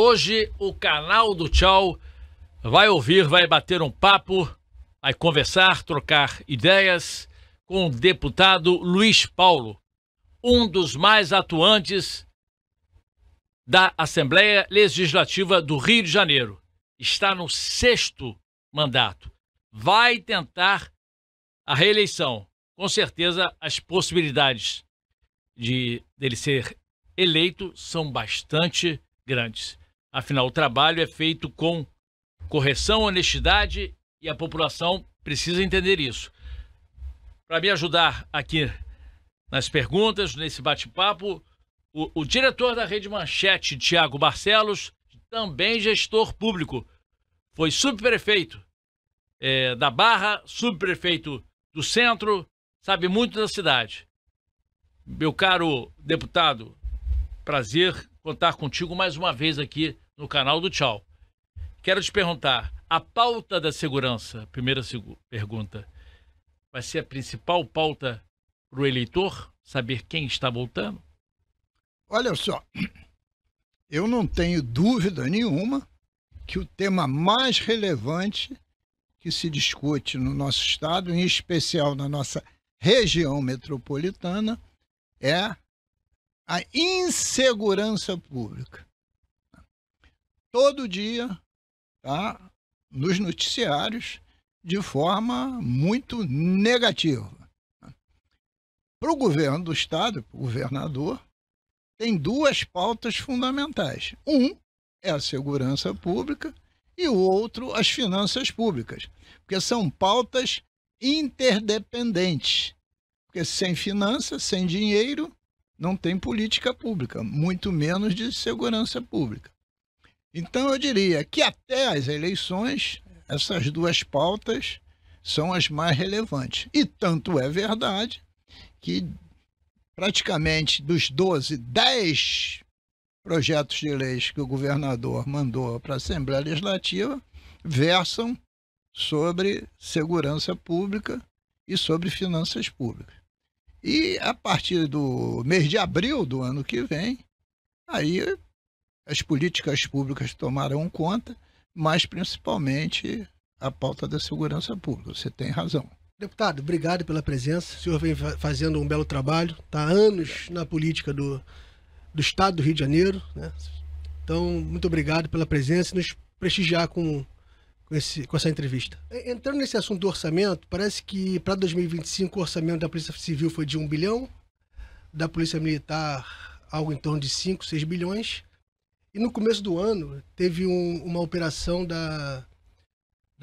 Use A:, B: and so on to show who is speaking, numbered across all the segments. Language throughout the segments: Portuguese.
A: Hoje o canal do Tchau vai ouvir, vai bater um papo, vai conversar, trocar ideias com o deputado Luiz Paulo, um dos mais atuantes da Assembleia Legislativa do Rio de Janeiro. Está no 6º mandato. Vai tentar a reeleição. Com certeza as possibilidades dele ser eleito são bastante grandes. Afinal, o trabalho é feito com correção, honestidade e a população precisa entender isso. Para me ajudar aqui nas perguntas, nesse bate-papo, o diretor da Rede Manchete, Tiago Barcelos, também gestor público, foi subprefeito da Barra, subprefeito do Centro, sabe muito da cidade. Meu caro deputado, prazer contar contigo mais uma vez aqui no canal do Tchau. Quero te perguntar, a pauta da segurança, primeira pergunta, vai ser a principal pauta para o eleitor? Saber quem está voltando?
B: Olha só, eu não tenho dúvida nenhuma que o tema mais relevante que se discute no nosso estado, em especial na nossa região metropolitana, é a insegurança pública. Todo dia, tá, nos noticiários, de forma muito negativa. Para o governo do estado, para o governador, tem duas pautas fundamentais. Um é a segurança pública e o outro as finanças públicas, porque são pautas interdependentes. Porque sem finanças, sem dinheiro, não tem política pública, muito menos de segurança pública. Então eu diria que até as eleições, essas duas pautas são as mais relevantes. E tanto é verdade que praticamente dos 12, 10 projetos de leis que o governador mandou para a Assembleia Legislativa versam sobre segurança pública e sobre finanças públicas. E a partir do mês de abril do ano que vem, aí as políticas públicas tomarão conta, mas principalmente a pauta da segurança pública. Você tem razão.
C: Deputado, obrigado pela presença. O senhor vem fazendo um belo trabalho, está há anos na política do estado do Rio de Janeiro, né? Então, muito obrigado pela presença e nos prestigiar com essa entrevista. Entrando nesse assunto do orçamento, parece que para 2025 o orçamento da Polícia Civil foi de 1 bilhão, da Polícia Militar algo em torno de 5, 6 bilhões. E no começo do ano teve uma operação da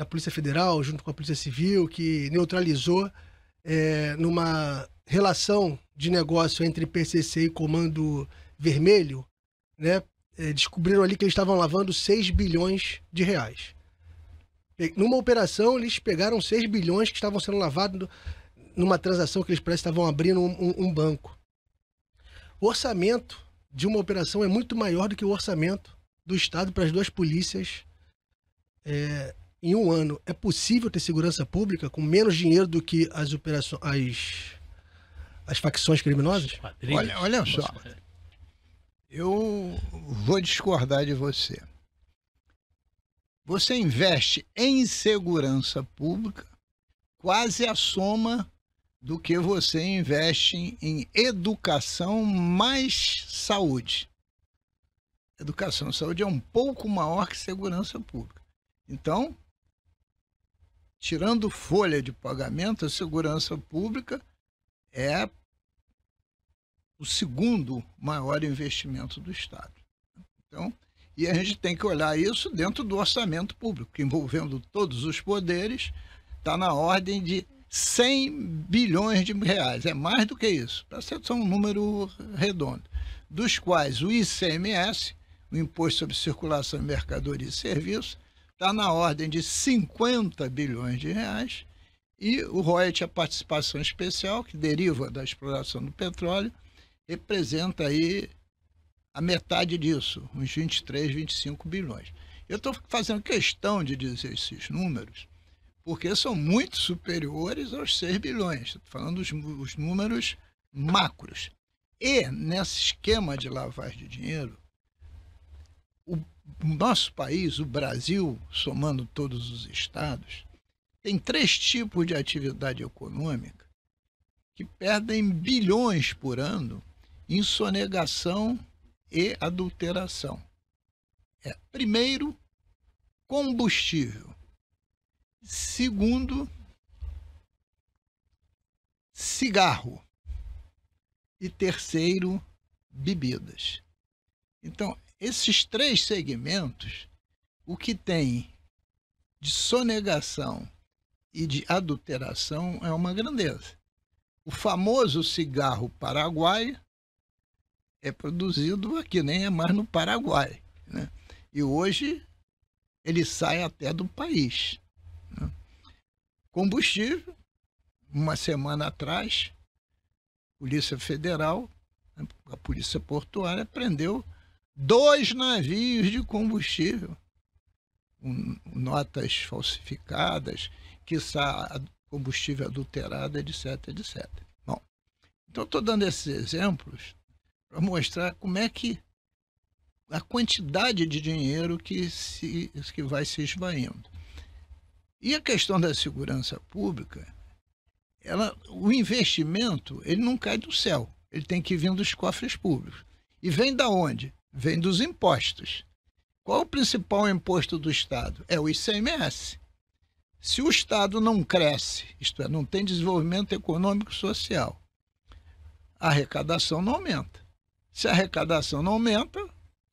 C: Polícia Federal junto com a Polícia Civil que neutralizou numa relação de negócio entre PCC e Comando Vermelho, né? Descobriram ali que eles estavam lavando 6 bilhões de reais. Numa operação, eles pegaram 6 bilhões que estavam sendo lavados numa transação que eles parecem estavam abrindo um banco. O orçamento de uma operação é muito maior do que o orçamento do Estado para as duas polícias em um ano. É possível ter segurança pública com menos dinheiro do que as operações, as facções criminosas?
B: Olha só, eu vou discordar de você. Você investe em segurança pública quase a soma do que você investe em educação mais saúde. Educação e saúde é um pouco maior que segurança pública. Então, tirando folha de pagamento, a segurança pública é o segundo maior investimento do Estado. Então, e a gente tem que olhar isso dentro do orçamento público, que envolvendo todos os poderes, está na ordem de 100 bilhões de reais. É mais do que isso, para ser só um número redondo. Dos quais o ICMS, o Imposto sobre Circulação de Mercadoria e Serviços, está na ordem de 50 bilhões de reais. E o royalty, a participação especial, que deriva da exploração do petróleo, representa aí a metade disso, uns 23, 25 bilhões. Eu estou fazendo questão de dizer esses números, porque são muito superiores aos 6 bilhões. Estou falando os números macros. E, nesse esquema de lavagem de dinheiro, o o nosso país, o Brasil, somando todos os estados, tem 3 tipos de atividade econômica que perdem bilhões por ano em sonegação e adulteração. Primeiro, combustível. Segundo, cigarro. E terceiro, bebidas. Então, esses 3 segmentos, o que tem de sonegação e de adulteração é uma grandeza. O famoso cigarro paraguaio é produzido aqui, nem é mais no Paraguai, né? E hoje ele sai até do país, né? Combustível, uma semana atrás, Polícia Federal, a Polícia Portuária, prendeu 2 navios de combustível, com notas falsificadas, quiçá combustível adulterado, etc, etc. Bom, então estou dando esses exemplos para mostrar como é que a quantidade de dinheiro que vai se esvaindo. E a questão da segurança pública, o investimento, ele não cai do céu, ele tem que vir dos cofres públicos. E vem da onde? Vem dos impostos. Qual é o principal imposto do Estado? É o ICMS. Se o Estado não cresce, isto é, não tem desenvolvimento econômico e social, a arrecadação não aumenta. Se a arrecadação não aumenta,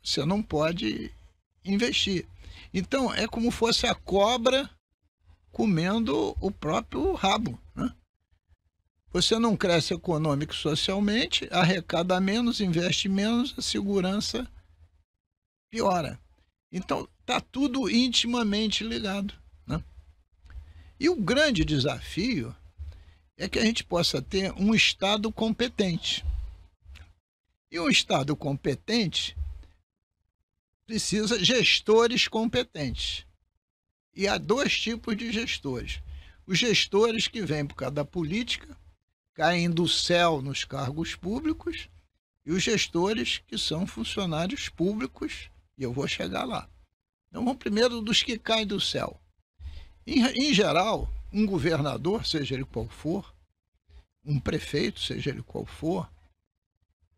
B: você não pode investir. Então, é como fosse a cobra comendo o próprio rabo, né? Você não cresce econômico e socialmente, arrecada menos, investe menos, a segurança piora. Então, está tudo intimamente ligado, né? E o grande desafio é que a gente possa ter um Estado competente. E um Estado competente precisa de gestores competentes. E há 2 tipos de gestores. Os gestores que vêm por causa da política, caem do céu nos cargos públicos, e os gestores que são funcionários públicos, e eu vou chegar lá. Então, vamos primeiro dos que caem do céu. Em geral, um governador, seja ele qual for, um prefeito, seja ele qual for,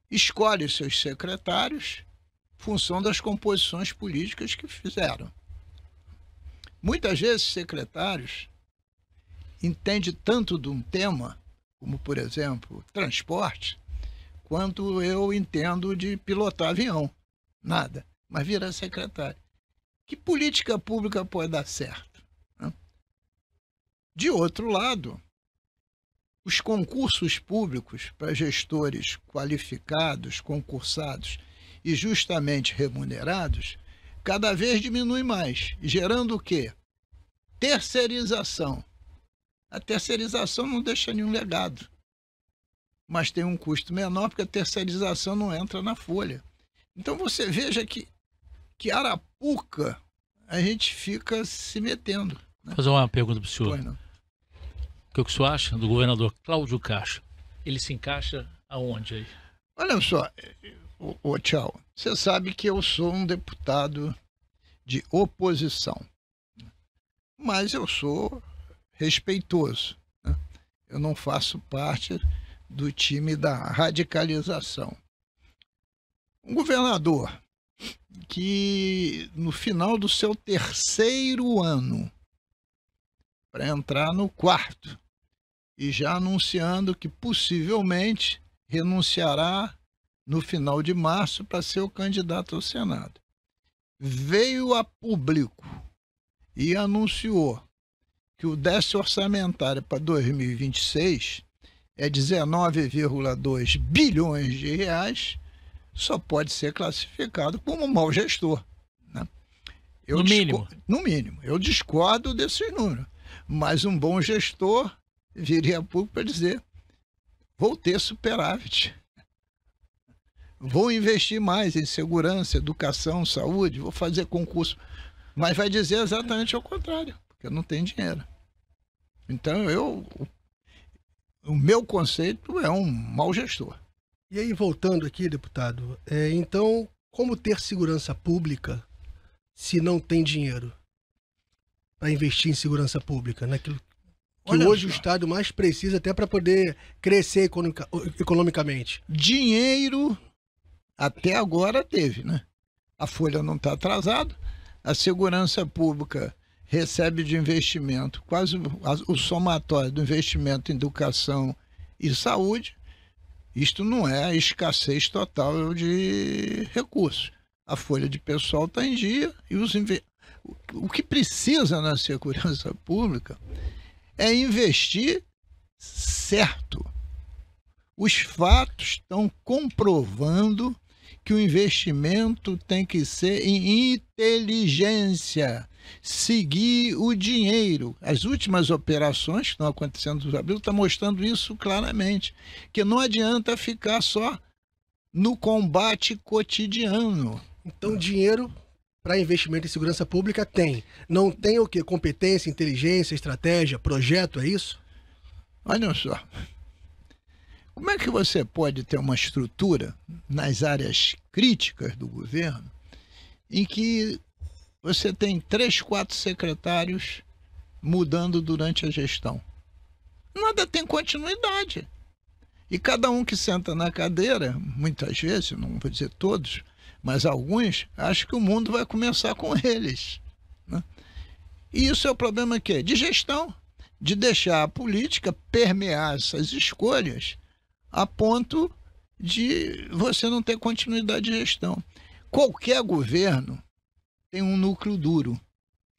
B: escolhe seus secretários em função das composições políticas que fizeram. Muitas vezes, secretários entendem tanto de um tema, como, por exemplo, transporte, quanto eu entendo de pilotar avião. Nada. Mas vira secretário. Que política pública pode dar certo, né? De outro lado, os concursos públicos para gestores qualificados, concursados e justamente remunerados, cada vez diminui mais, gerando o quê? Terceirização. A terceirização não deixa nenhum legado, mas tem um custo menor porque a terceirização não entra na folha. Então você veja que arapuca a gente fica se metendo, né?
A: Vou fazer uma pergunta para o senhor.
B: Pois não.
A: O que o senhor acha do governador Cláudio Castro? Ele se encaixa aonde aí?
B: Olha só, tchau. Você sabe que eu sou um deputado de oposição, mas eu sou respeitoso, né? Eu não faço parte do time da radicalização. Um governador que no final do seu 3º ano, para entrar no 4º, e já anunciando que possivelmente renunciará no final de março para ser o candidato ao Senado, veio a público e anunciou que o déficit orçamentário para 2026 é 19,2 bilhões de reais, só pode ser classificado como um mau gestor, né?
A: No mínimo.
B: No mínimo. Eu discordo desses números. Mas um bom gestor viria a público para dizer: vou ter superávit, vou investir mais em segurança, educação, saúde, vou fazer concurso. Mas vai dizer exatamente ao contrário, porque não tem dinheiro. Então, o meu conceito é um mau gestor.
C: E aí, voltando aqui, deputado, então, como ter segurança pública se não tem dinheiro para investir em segurança pública, naquilo que
B: Olha
C: hoje
B: só.
C: o Estado mais precisa até para poder crescer economicamente?
B: Dinheiro até agora teve, né? A folha não está atrasada, a segurança pública recebe de investimento quase o somatório do investimento em educação e saúde. Isto não é a escassez total de recursos. A folha de pessoal está em dia e o que precisa na segurança pública é investir certo. Os fatos estão comprovando que o investimento tem que ser em inteligência, seguir o dinheiro. As últimas operações que estão acontecendo no Abril estão mostrando isso claramente, que não adianta ficar só no combate cotidiano.
C: Então, dinheiro para investimento em segurança pública tem. Não tem o quê? Competência, inteligência, estratégia, projeto, é isso?
B: Olha só. Como é que você pode ter uma estrutura nas áreas críticas do governo em que você tem 3, 4 secretários mudando durante a gestão? Nada tem continuidade. E cada um que senta na cadeira, muitas vezes, não vou dizer todos, mas alguns, acham que o mundo vai começar com eles, né? E isso é o problema que é de gestão, de deixar a política permear essas escolhas a ponto de você não ter continuidade de gestão. Qualquer governo tem um núcleo duro.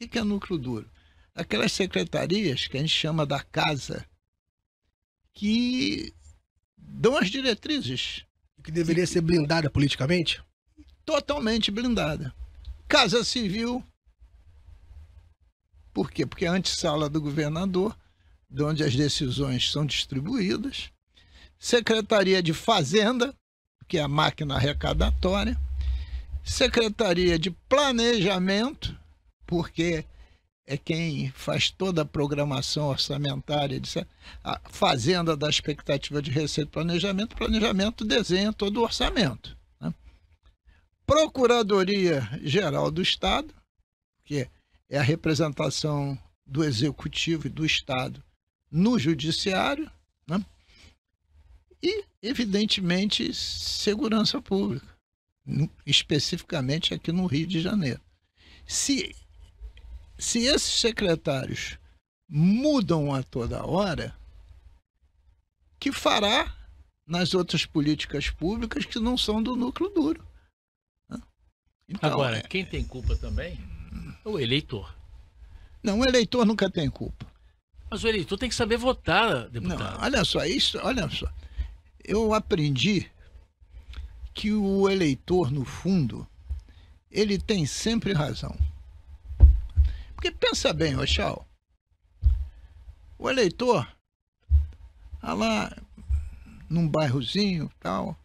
B: O que é núcleo duro? Aquelas secretarias que a gente chama da casa, que dão as diretrizes.
C: Que deveria ser blindada politicamente?
B: Totalmente blindada. Casa Civil. Por quê? Porque é a antessala do governador, de onde as decisões são distribuídas. Secretaria de Fazenda, que é a máquina arrecadatória. Secretaria de Planejamento, porque é quem faz toda a programação orçamentária. A Fazenda dá expectativa de receita e planejamento. Planejamento desenha todo o orçamento, né? Procuradoria-Geral do Estado, que é a representação do Executivo e do Estado no Judiciário, né? E, evidentemente, segurança pública, especificamente aqui no Rio de Janeiro. Se esses secretários mudam a toda hora, que fará nas outras políticas públicas que não são do núcleo duro? Então,
A: agora, quem tem culpa também é o eleitor.
B: Não, o eleitor nunca tem culpa.
A: Mas o eleitor tem que saber votar, deputado.
B: Não, olha só. Eu aprendi que o eleitor, no fundo, ele tem sempre razão. Porque pensa bem, Rochal, o eleitor está lá num bairrozinho, tal,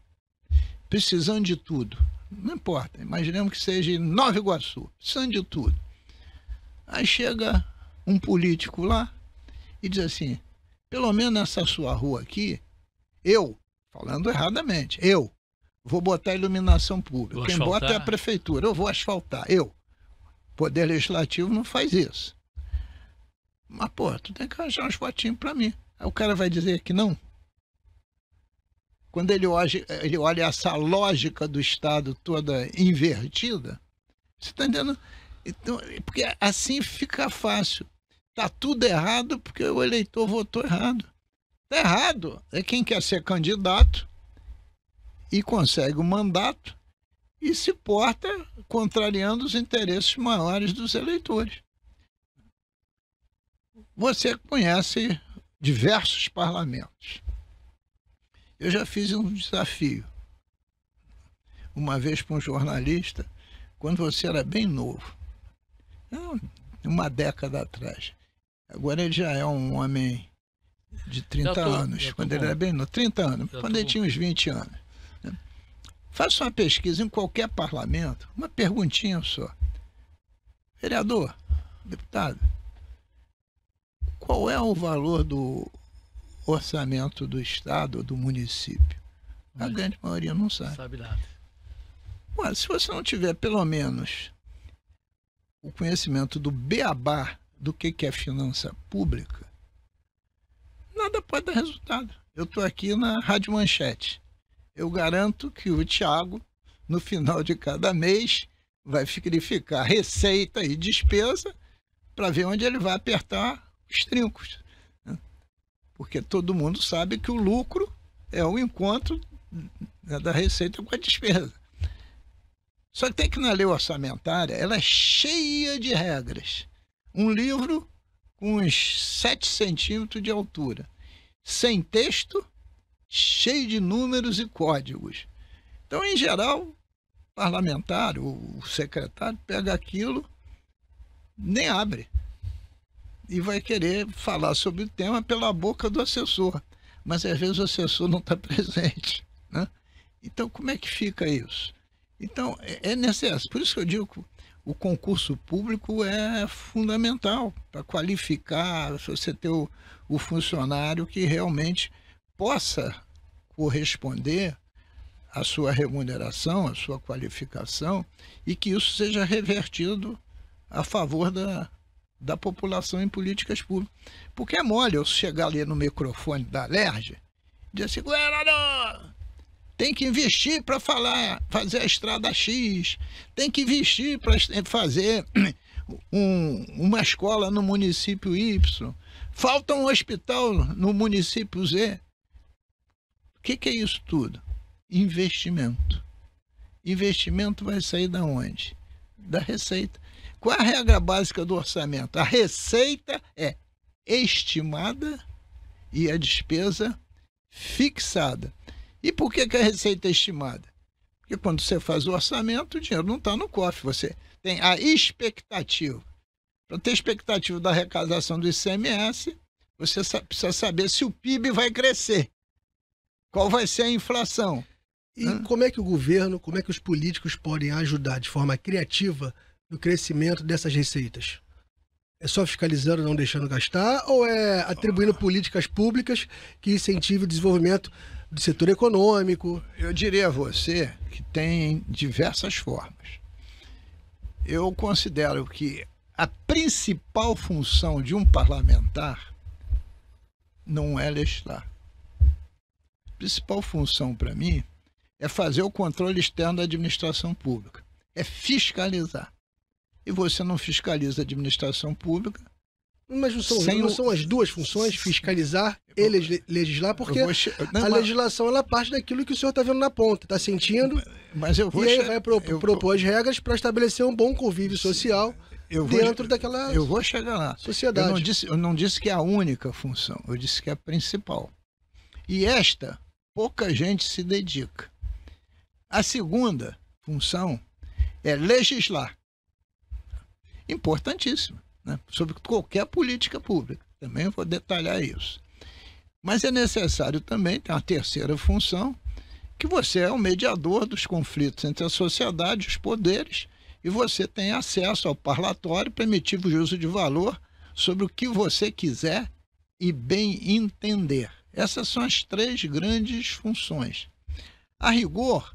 B: precisando de tudo. Não importa, imaginemos que seja em Nova Iguaçu, precisando de tudo. Aí chega um político lá e diz assim, pelo menos nessa sua rua aqui, falando erradamente, eu vou botar iluminação pública.
A: Vou
B: Quem
A: asfaltar.
B: bota é a prefeitura, eu vou asfaltar, Poder Legislativo não faz isso. Mas, pô, tu tem que arranjar uns votinhos para mim. Aí o cara vai dizer que não. Quando ele olha essa lógica do Estado toda invertida, você está entendendo? Então, porque assim fica fácil. Está tudo errado porque o eleitor votou errado. Está errado. É quem quer ser candidato e consegue o mandato e se porta contrariando os interesses maiores dos eleitores. Você conhece diversos parlamentos. Eu já fiz um desafio uma vez para um jornalista, quando você era bem novo, uma década atrás. Agora ele já é um homem de 30 anos, quando ele era bem novo, 30 anos, quando ele tinha uns 20 anos. Faça uma pesquisa em qualquer parlamento, uma perguntinha só. Vereador, deputado, qual é o valor do orçamento do Estado ou do município? A grande maioria não sabe.
A: Sabe nada.
B: Ué, se você não tiver pelo menos o conhecimento do beabá do que é finança pública, nada pode dar resultado. Eu estou aqui na Rádio Manchete. Eu garanto que o Thiago, no final de cada mês, vai verificar receita e despesa para ver onde ele vai apertar os trincos. Né? Porque todo mundo sabe que o lucro é o encontro da receita com a despesa. Só que tem que, na lei orçamentária, ela é cheia de regras. Um livro com uns 7 centímetros de altura, sem texto, cheio de números e códigos. Então, em geral, o parlamentar, o secretário, pega aquilo, nem abre. E vai querer falar sobre o tema pela boca do assessor. Mas, às vezes, o assessor não está presente. Né? Então, como é que fica isso? Então, é necessário. Por isso que eu digo que o concurso público é fundamental para qualificar, você ter o funcionário que realmente possa corresponder à sua remuneração, à sua qualificação, e que isso seja revertido a favor da população em políticas públicas. Porque é mole eu chegar ali no microfone da Alerj e dizer assim, governador, tem que investir para fazer a estrada X, tem que investir para fazer uma escola no município Y, falta um hospital no município Z. O que é isso tudo? Investimento. Investimento vai sair da onde? Da receita. Qual é a regra básica do orçamento? A receita é estimada e a despesa fixada. E por que a receita é estimada? Porque quando você faz o orçamento, o dinheiro não está no cofre. Você tem a expectativa. Para ter expectativa da arrecadação do ICMS, você precisa saber se o PIB vai crescer. Qual vai ser a inflação?
C: E como é que o governo, como é que os políticos podem ajudar de forma criativa no crescimento dessas receitas? É só fiscalizando, não deixando gastar, ou é atribuindo políticas públicas que incentivem o desenvolvimento do setor econômico?
B: Eu diria a você que tem diversas formas. Eu considero que a principal função de um parlamentar não é legislar. A principal função, para mim, é fazer o controle externo da administração pública. É fiscalizar. E você não fiscaliza a administração pública.
C: Mas não são as duas funções, fiscalizar e legislar, porque a legislação ela parte daquilo que o senhor está vendo na ponta, está sentindo, e aí vai propor as regras para estabelecer um bom convívio social dentro daquela
B: eu vou chegar lá.
C: Sociedade.
B: Eu não disse que é a única função, eu disse que é a principal. E esta, pouca gente se dedica. A segunda função é legislar. Importantíssimo. Né? Sobre qualquer política pública. Também vou detalhar isso. Mas é necessário também ter uma terceira função, que você é o mediador dos conflitos entre a sociedade e os poderes, e você tem acesso ao parlatório para emitir o juízo de valor sobre o que você quiser e bem entender. Essas são as 3 grandes funções. A rigor,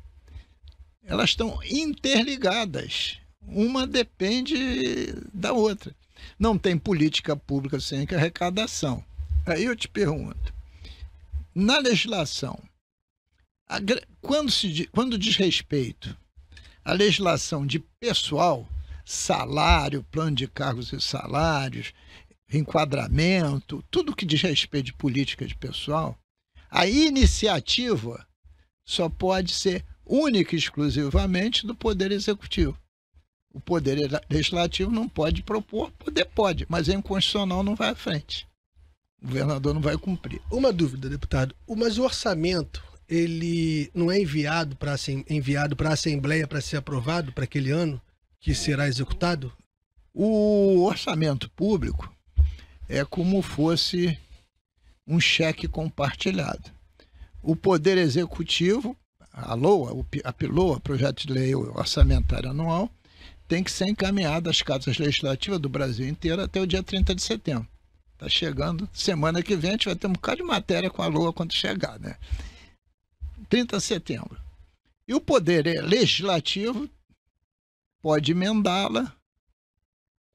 B: elas estão interligadas. Uma depende da outra. Não tem política pública sem arrecadação. Aí eu te pergunto, na legislação, quando diz respeito à legislação de pessoal, salário, plano de cargos e salários, enquadramento, tudo que diz respeito de política de pessoal, a iniciativa só pode ser única e exclusivamente do Poder Executivo. O Poder Legislativo não pode propor, poder pode, mas é inconstitucional, não vai à frente. O governador não vai cumprir.
C: Uma dúvida, deputado. Mas o orçamento, ele não é enviado para a Assembleia para ser aprovado para aquele ano que será executado?
B: O orçamento público é como fosse um cheque compartilhado. O Poder Executivo, a PLOA, Projeto de Lei Orçamentário Anual, tem que ser encaminhado às casas legislativas do Brasil inteiro até o dia 30 de setembro. Está chegando. Semana que vem a gente vai ter um bocado de matéria com a LOA quando chegar, né? 30 de setembro. E o Poder Legislativo pode emendá-la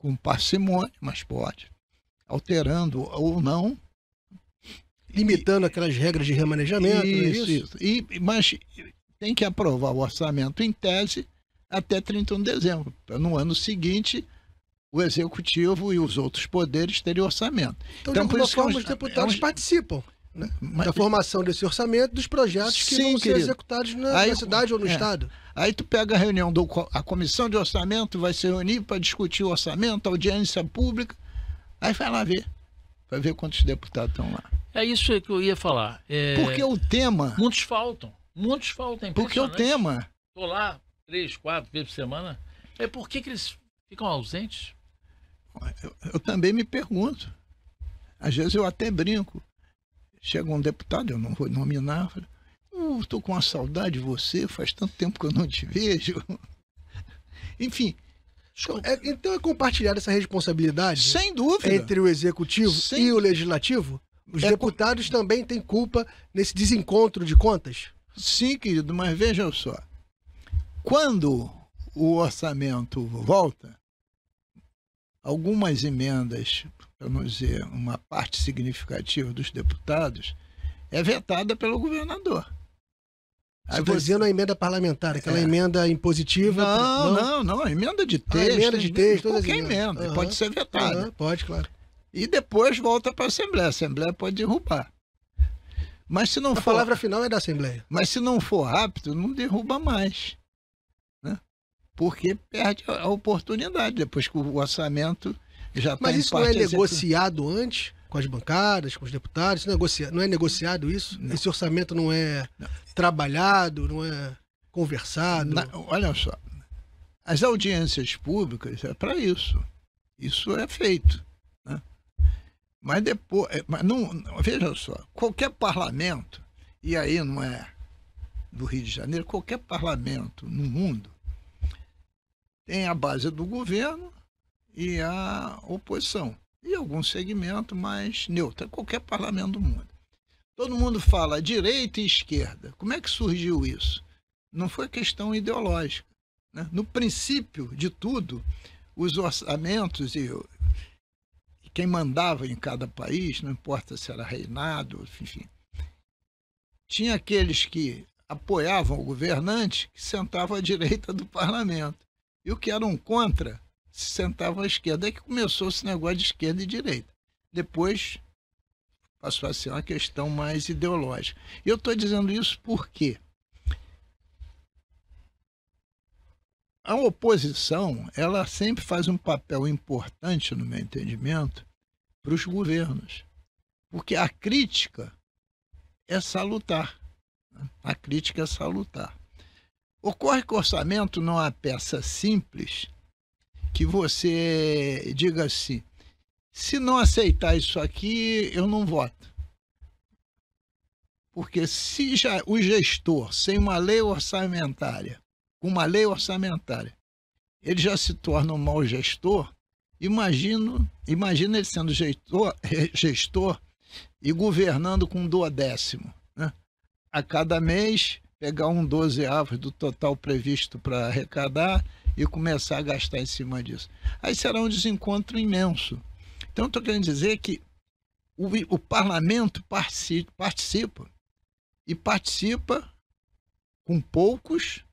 B: com parcimônia, mas pode, alterando ou não.
C: Limitando aquelas regras de remanejamento.
B: Isso. Mas tem que aprovar o orçamento em tese até 31 de dezembro. Para no ano seguinte, o Executivo e os outros poderes terem orçamento.
C: Então de alguma forma, os deputados participam, né, da formação desse orçamento, dos projetos que vão ser executados na cidade ou no Estado.
B: Aí tu pega a reunião, a Comissão de Orçamento vai se reunir para discutir o orçamento, audiência pública, aí vai lá ver, vai ver quantos deputados estão lá.
A: É isso que eu ia falar.
B: Porque o tema...
A: Muitos faltam,
B: Porque o tema...
A: Estou lá 3, 4 vezes por semana. Por que eles ficam ausentes?
B: Eu também me pergunto. Às vezes eu até brinco. Chega um deputado, eu não vou nominar, estou com uma saudade de você, faz tanto tempo que eu não te vejo. Enfim...
C: Então é compartilhar essa responsabilidade,
B: sem dúvida,
C: entre o Executivo e o Legislativo? Os deputados também têm culpa nesse desencontro de contas?
B: Sim, querido, mas veja só. Quando o orçamento volta, algumas emendas, para não dizer uma parte significativa dos deputados, é vetada pelo governador.
C: Você está dizendo a emenda parlamentar, aquela emenda impositiva?
B: Não, emenda de texto.
C: Emenda de texto,
B: qualquer emenda, pode ser vetada.
C: Pode, claro.
B: E depois volta para a Assembleia pode derrubar. Mas se não
C: a palavra final é da Assembleia.
B: Mas se não for rápido, não derruba mais. Né? Porque perde a oportunidade, depois que o orçamento já está em parte...
C: Mas isso não é negociado antes, com as bancadas, com os deputados? Não é negociado isso? Não. Esse orçamento não é trabalhado, não é conversado?
B: Olha só, as audiências públicas é para isso. Isso é feito. Né? Mas depois... veja só, qualquer parlamento, e aí não é do Rio de Janeiro, qualquer parlamento no mundo tem a base do governo e a oposição. E algum segmento mais neutro, qualquer parlamento do mundo. Todo mundo fala direita e esquerda. Como é que surgiu isso? Não foi questão ideológica. Né? No princípio de tudo, os orçamentos e quem mandava em cada país, não importa se era reinado, enfim, tinha aqueles que apoiavam o governante que sentavam à direita do parlamento. E o que eram contra se sentavam à esquerda. É que começou esse negócio de esquerda e direita. Depois passou a ser uma questão mais ideológica. E eu estou dizendo isso porque a oposição, ela sempre faz um papel importante, no meu entendimento, para os governos. Porque a crítica é salutar. A crítica é salutar. Ocorre que o orçamento não é uma peça simples que você diga assim, se não aceitar isso aqui, eu não voto. Porque se já o gestor, sem uma lei orçamentária, com uma lei orçamentária, ele já se torna um mau gestor, imagina ele sendo gestor e governando com 1/12, né? A cada mês, pegar 1/12 do total previsto para arrecadar e começar a gastar em cima disso. Aí será um desencontro imenso. Então, estou querendo dizer que o parlamento participa e participa com poucos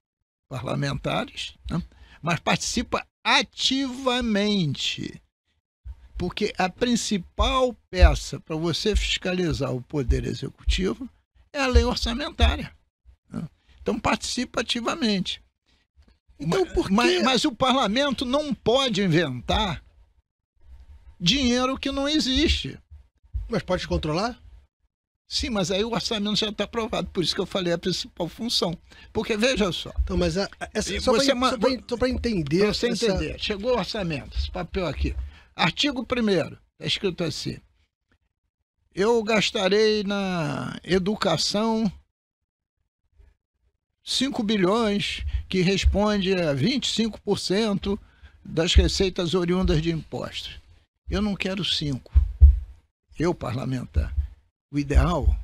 B: parlamentares, né? Mas participa ativamente, porque a principal peça para você fiscalizar o poder executivo é a lei orçamentária. Né? Então participa ativamente. Então, mas o parlamento não pode inventar dinheiro que não existe.
C: Mas pode controlar?
B: Sim, mas aí o orçamento já está aprovado. Por isso que eu falei a principal função. Porque, veja só...
C: Então, mas só para entender...
B: Para você entender. Chegou o orçamento, esse papel aqui. Artigo 1º, está escrito assim. Eu gastarei na educação 5 bilhões, que responde a 25% das receitas oriundas de impostos. Eu não quero 5. Eu, parlamentar. O ideal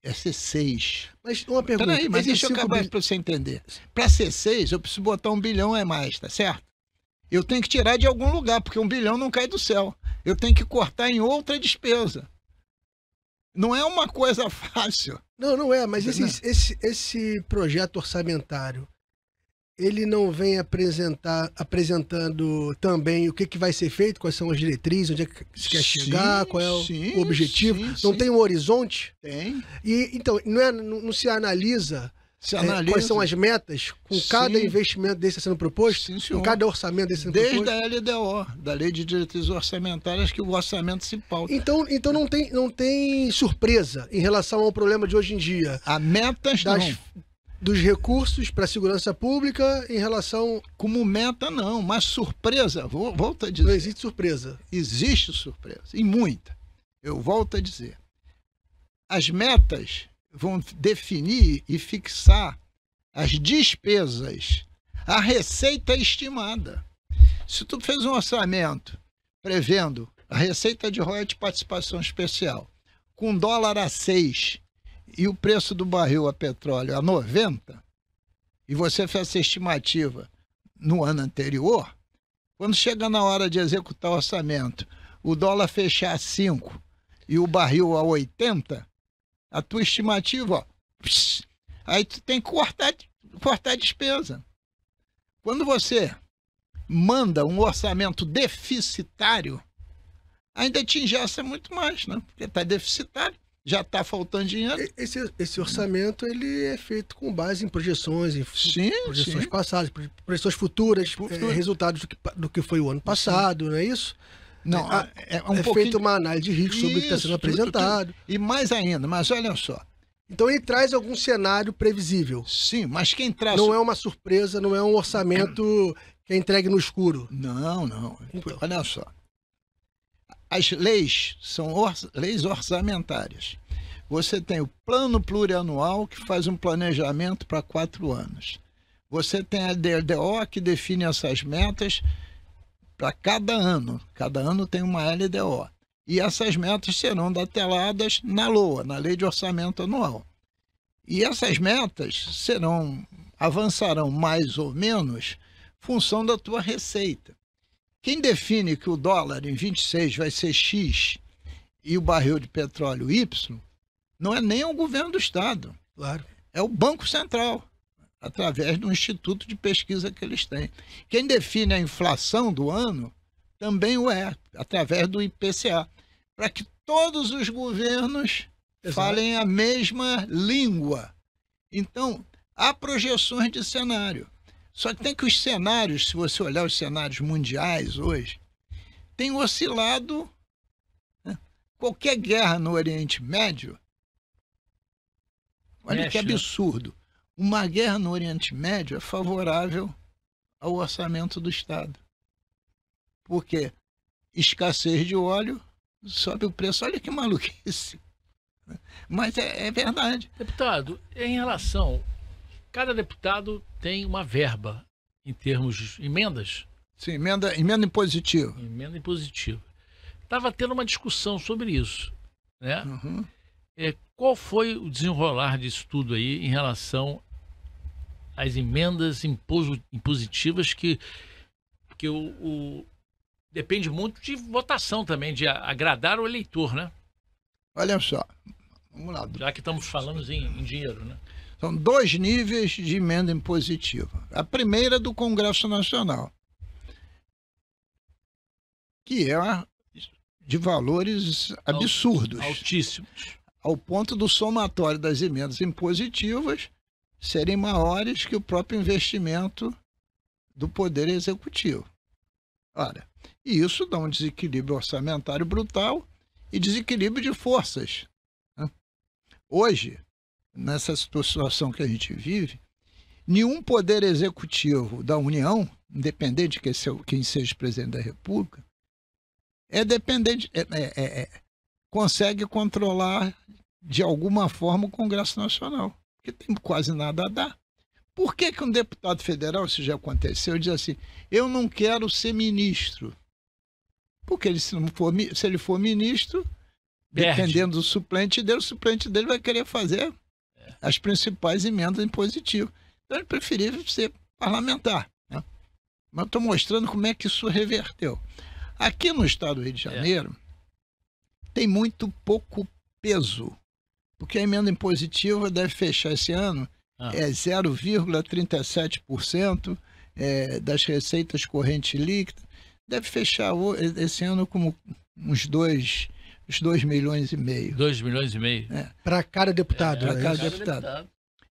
B: é ser 6.
C: Mas uma pergunta...
B: Peraí, mas deixa eu acabar para você entender. Para ser 6, eu preciso botar 1 bilhão a mais, tá certo? eu tenho que tirar de algum lugar, porque 1 bilhão não cai do céu. Eu tenho que cortar em outra despesa. Não é uma coisa fácil.
C: Não é, mas esse projeto orçamentário, ele não vem apresentando também o que vai ser feito, quais são as diretrizes, onde é que se quer chegar, qual é o objetivo? Não tem um horizonte?
B: Tem.
C: E, então, não se analisa quais são as metas com cada investimento desse sendo proposto, com cada orçamento desse sendo proposto?
B: Desde a LDO, da Lei de Diretrizes Orçamentárias, que o orçamento se pauta.
C: Então não tem surpresa em relação ao problema de hoje em dia.
B: A metas
C: dos recursos para a segurança pública em relação...
B: Como meta, não. Mas surpresa, volto a dizer.
C: Não existe surpresa.
B: Existe surpresa, e muita. Eu volto a dizer. As metas vão definir e fixar as despesas, a receita estimada. Se tu fez um orçamento prevendo a receita de royalties de participação especial com dólar a 6 e o preço do barril a petróleo a 90, e você fez essa estimativa no ano anterior, quando chega na hora de executar o orçamento, o dólar fechar a 5 e o barril a 80, a tua estimativa, ó, aí tu tem que cortar a despesa. Quando você manda um orçamento deficitário, ainda te engessa muito mais, né? Porque está deficitário, já está faltando dinheiro.
C: Esse orçamento ele é feito com base em projeções, projeções passadas, projeções futuras, resultados do que foi o ano passado, não é isso?
B: Não, é
C: feita uma análise de risco sobre o que está sendo apresentado.
B: E mais ainda, mas olha só.
C: Então ele traz algum cenário previsível.
B: Sim, mas quem traz...
C: Não é uma surpresa, não é um orçamento que é entregue no escuro.
B: Não. Então. Olha só. As leis são leis orçamentárias. Você tem o plano plurianual, que faz um planejamento para 4 anos. Você tem a LDO, que define essas metas para cada ano. Cada ano tem uma LDO. E essas metas serão dateladas na LOA, na Lei de Orçamento Anual. E essas metas avançarão mais ou menos função da tua receita. Quem define que o dólar em 26 vai ser X e o barril de petróleo Y, não é nem o governo do Estado.
C: Claro.
B: É o Banco Central, através do instituto de pesquisa que eles têm. Quem define a inflação do ano também o é, através do IPCA, para que todos os governos falem a mesma língua. Então, há projeções de cenário. Só que tem que os cenários, se você olhar os cenários mundiais hoje, tem oscilado, né? Qualquer guerra no Oriente Médio, olha que absurdo. Uma guerra no Oriente Médio é favorável ao orçamento do Estado. Porque escassez de óleo, sobe o preço. Olha que maluquice. Mas é verdade.
A: Deputado, em relação... Cada deputado tem uma verba em termos de emendas.
B: Sim, emenda impositiva.
A: Emenda impositiva. Estava tendo uma discussão sobre isso, né?
B: Uhum.
A: Qual foi o desenrolar disso tudo aí em relação às emendas impositivas que depende muito de votação também, de agradar o eleitor, né?
B: Olha só, vamos lá.
A: Já que estamos falando em dinheiro, né?
B: São 2 níveis de emenda impositiva. A primeira é do Congresso Nacional, que é de valores absurdos.
A: Altíssimos.
B: Ao ponto do somatório das emendas impositivas serem maiores que o próprio investimento do Poder Executivo. Ora, e isso dá um desequilíbrio orçamentário brutal e desequilíbrio de forças, né? Hoje, nessa situação que a gente vive, nenhum poder executivo da União, independente de quem seja presidente da República, consegue controlar de alguma forma o Congresso Nacional, porque tem quase nada a dar. Por que um deputado federal, isso já aconteceu, diz assim, eu não quero ser ministro? Porque se ele for ministro, dependendo do suplente dele, o suplente dele vai querer fazer as principais emendas impositivas. Então, ele preferia ser parlamentar, né? Mas eu estou mostrando como é que isso reverteu. Aqui no estado do Rio de Janeiro, tem muito pouco peso, porque a emenda impositiva deve fechar esse ano 0,37% das receitas correntes líquidas. Deve fechar esse ano como uns 2 milhões e meio.
A: 2 milhões e meio.
C: Para cada deputado.
B: Para cada deputado.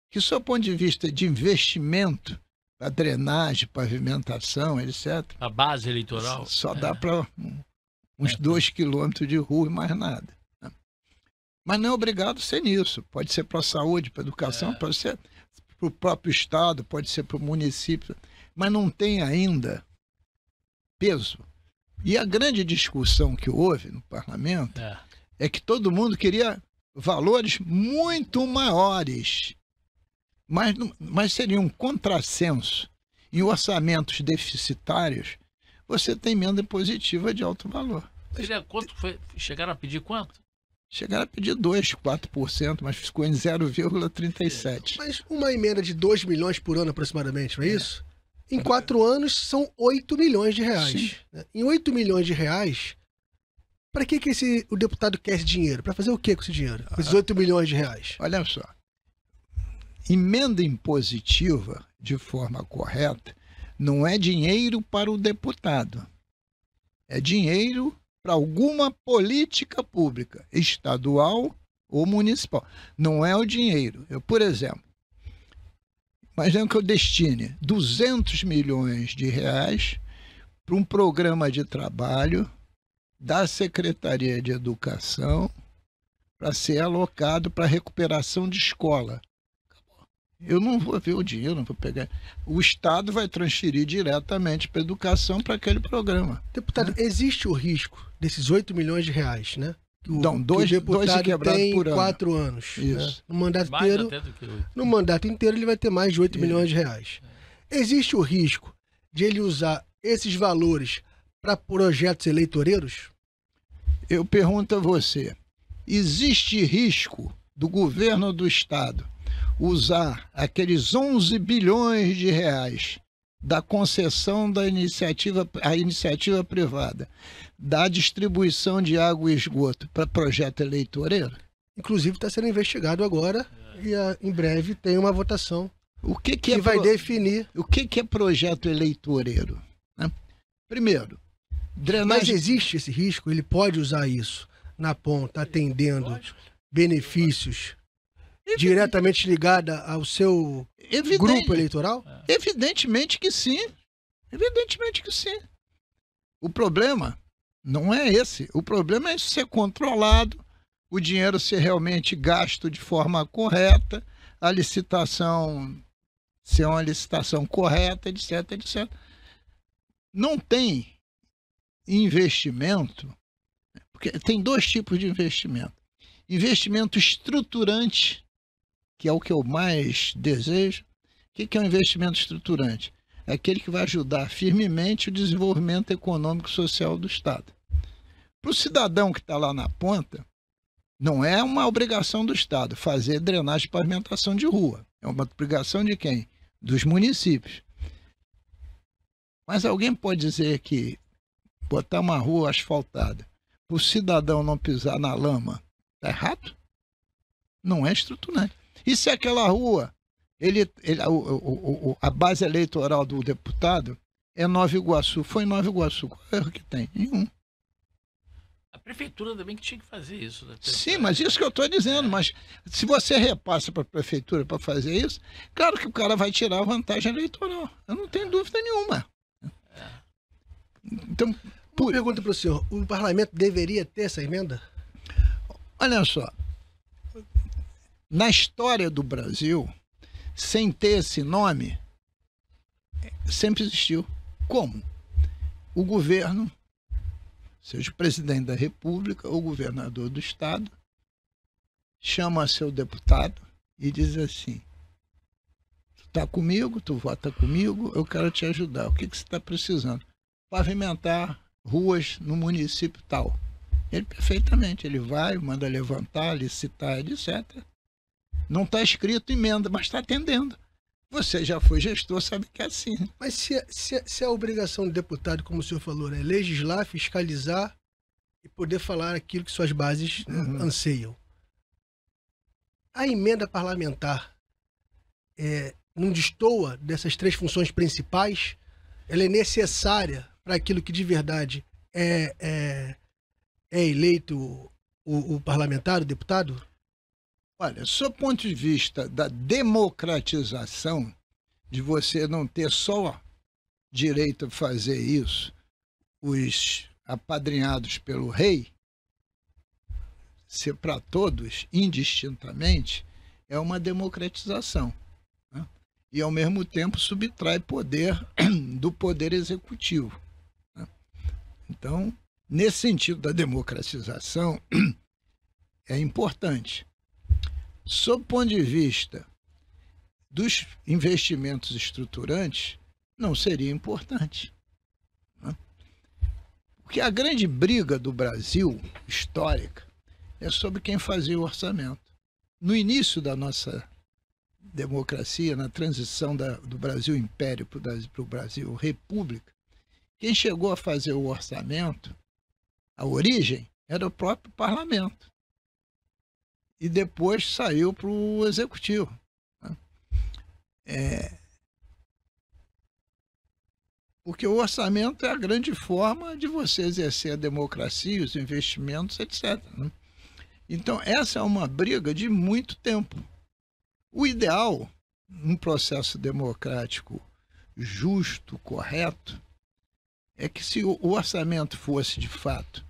B: Que, do ponto de vista de investimento, para drenagem, pavimentação, etc.
A: A base eleitoral.
B: Só dá para uns 2 quilômetros de rua e mais nada. Mas não é obrigado a ser nisso. Pode ser para a saúde, para a educação, pode ser para o próprio estado, pode ser para o município. Mas não tem ainda peso. E a grande discussão que houve no parlamento é que todo mundo queria valores muito maiores. Mas seria um contrassenso. Em orçamentos deficitários, você tem emenda impositiva de alto valor.
A: Quanto foi? Chegaram a pedir quanto?
B: Chegaram a pedir 2%, 4%, mas ficou em 0,37%.
C: Mas uma emenda de 2 milhões por ano aproximadamente, não é isso? Em 4 anos são 8 milhões de reais. Né? Em 8 milhões de reais, para que o deputado quer esse dinheiro? Para fazer o que com esse dinheiro? Com esses 8 milhões de reais?
B: Olha só. Emenda impositiva, de forma correta, não é dinheiro para o deputado. É dinheiro para alguma política pública, estadual ou municipal. Não é o dinheiro. Por exemplo, imagina que eu destine 200 milhões de reais para um programa de trabalho da Secretaria de Educação para ser alocado para recuperação de escola. Eu não vou ver o dinheiro, não vou pegar. O Estado vai transferir diretamente para a educação para aquele programa.
C: Deputado, existe o risco desses 8 milhões de reais, né?
B: Não, dois deputados
C: tem
B: por ano.
C: 4 anos.
B: Isso.
C: Né? No mandato inteiro ele vai ter mais de 8 milhões de reais. Existe o risco de ele usar esses valores para projetos eleitoreiros?
B: Eu pergunto a você, existe risco do governo do Estado usar aqueles 11 bilhões de reais da concessão da iniciativa privada, da distribuição de água e esgoto para projeto eleitoreiro?
C: Inclusive está sendo investigado agora e em breve tem uma votação que vai definir.
B: O que é projeto eleitoreiro? Né? Primeiro, drenagem...
C: Mas existe esse risco? Ele pode usar isso na ponta, atendendo benefícios diretamente ligada ao seu grupo eleitoral?
B: Evidentemente que sim. Evidentemente que sim. O problema não é esse. O problema é ser controlado, o dinheiro ser realmente gasto de forma correta, a licitação ser uma licitação correta, etc, etc. Não tem investimento, porque tem 2 tipos de investimento. Investimento estruturante, que é o que eu mais desejo. O que é um investimento estruturante? É aquele que vai ajudar firmemente o desenvolvimento econômico e social do Estado. Para o cidadão que está lá na ponta, não é uma obrigação do Estado fazer drenagem e pavimentação de rua. É uma obrigação de quem? Dos municípios. Mas alguém pode dizer que botar uma rua asfaltada para o cidadão não pisar na lama está errado? Não é estruturante. E se aquela rua, a base eleitoral do deputado é Nova Iguaçu, foi em Nova Iguaçu, qual é o erro que tem? Nenhum.
A: A prefeitura também que tinha que fazer isso. Né?
B: Sim, mas isso que eu estou dizendo. Mas se você repassa para a prefeitura para fazer isso, claro que o cara vai tirar a vantagem eleitoral. Eu não tenho dúvida nenhuma. Então,
C: uma pergunta para o senhor. O parlamento deveria ter essa emenda?
B: Olha só. Na história do Brasil, sem ter esse nome, sempre existiu. Como? O governo, seja o presidente da República ou o governador do Estado, chama seu deputado e diz assim: tu está comigo, tu vota comigo, eu quero te ajudar. O que você está precisando? Pavimentar ruas no município tal. Ele perfeitamente, ele vai, manda levantar, licitar, etc. Não está escrito emenda, mas está atendendo. Você já foi gestor, sabe que é assim.
C: Mas se a obrigação do deputado, como o senhor falou, né, legislar, fiscalizar e poder falar aquilo que suas bases, né, anseiam. A emenda parlamentar não destoa dessas três funções principais? Ela é necessária para aquilo que de verdade é eleito o parlamentar, o deputado?
B: Olha, sob o ponto de vista da democratização, de você não ter só direito a fazer isso, os apadrinhados pelo rei, ser para todos, indistintamente, é uma democratização. Né? E, ao mesmo tempo, subtrai poder do poder executivo. Né? Então, nesse sentido da democratização, é importante. Sob o ponto de vista dos investimentos estruturantes, não seria importante. Né? Porque a grande briga do Brasil, histórica, é sobre quem fazia o orçamento. No início da nossa democracia, na transição do Brasil Império para o Brasil República, quem chegou a fazer o orçamento, a origem, era o próprio parlamento. E depois saiu para o executivo. Porque o orçamento é a grande forma de você exercer a democracia, os investimentos, etc. Né? Então, essa é uma briga de muito tempo. O ideal, num processo democrático justo, correto, é que se o orçamento fosse, de fato,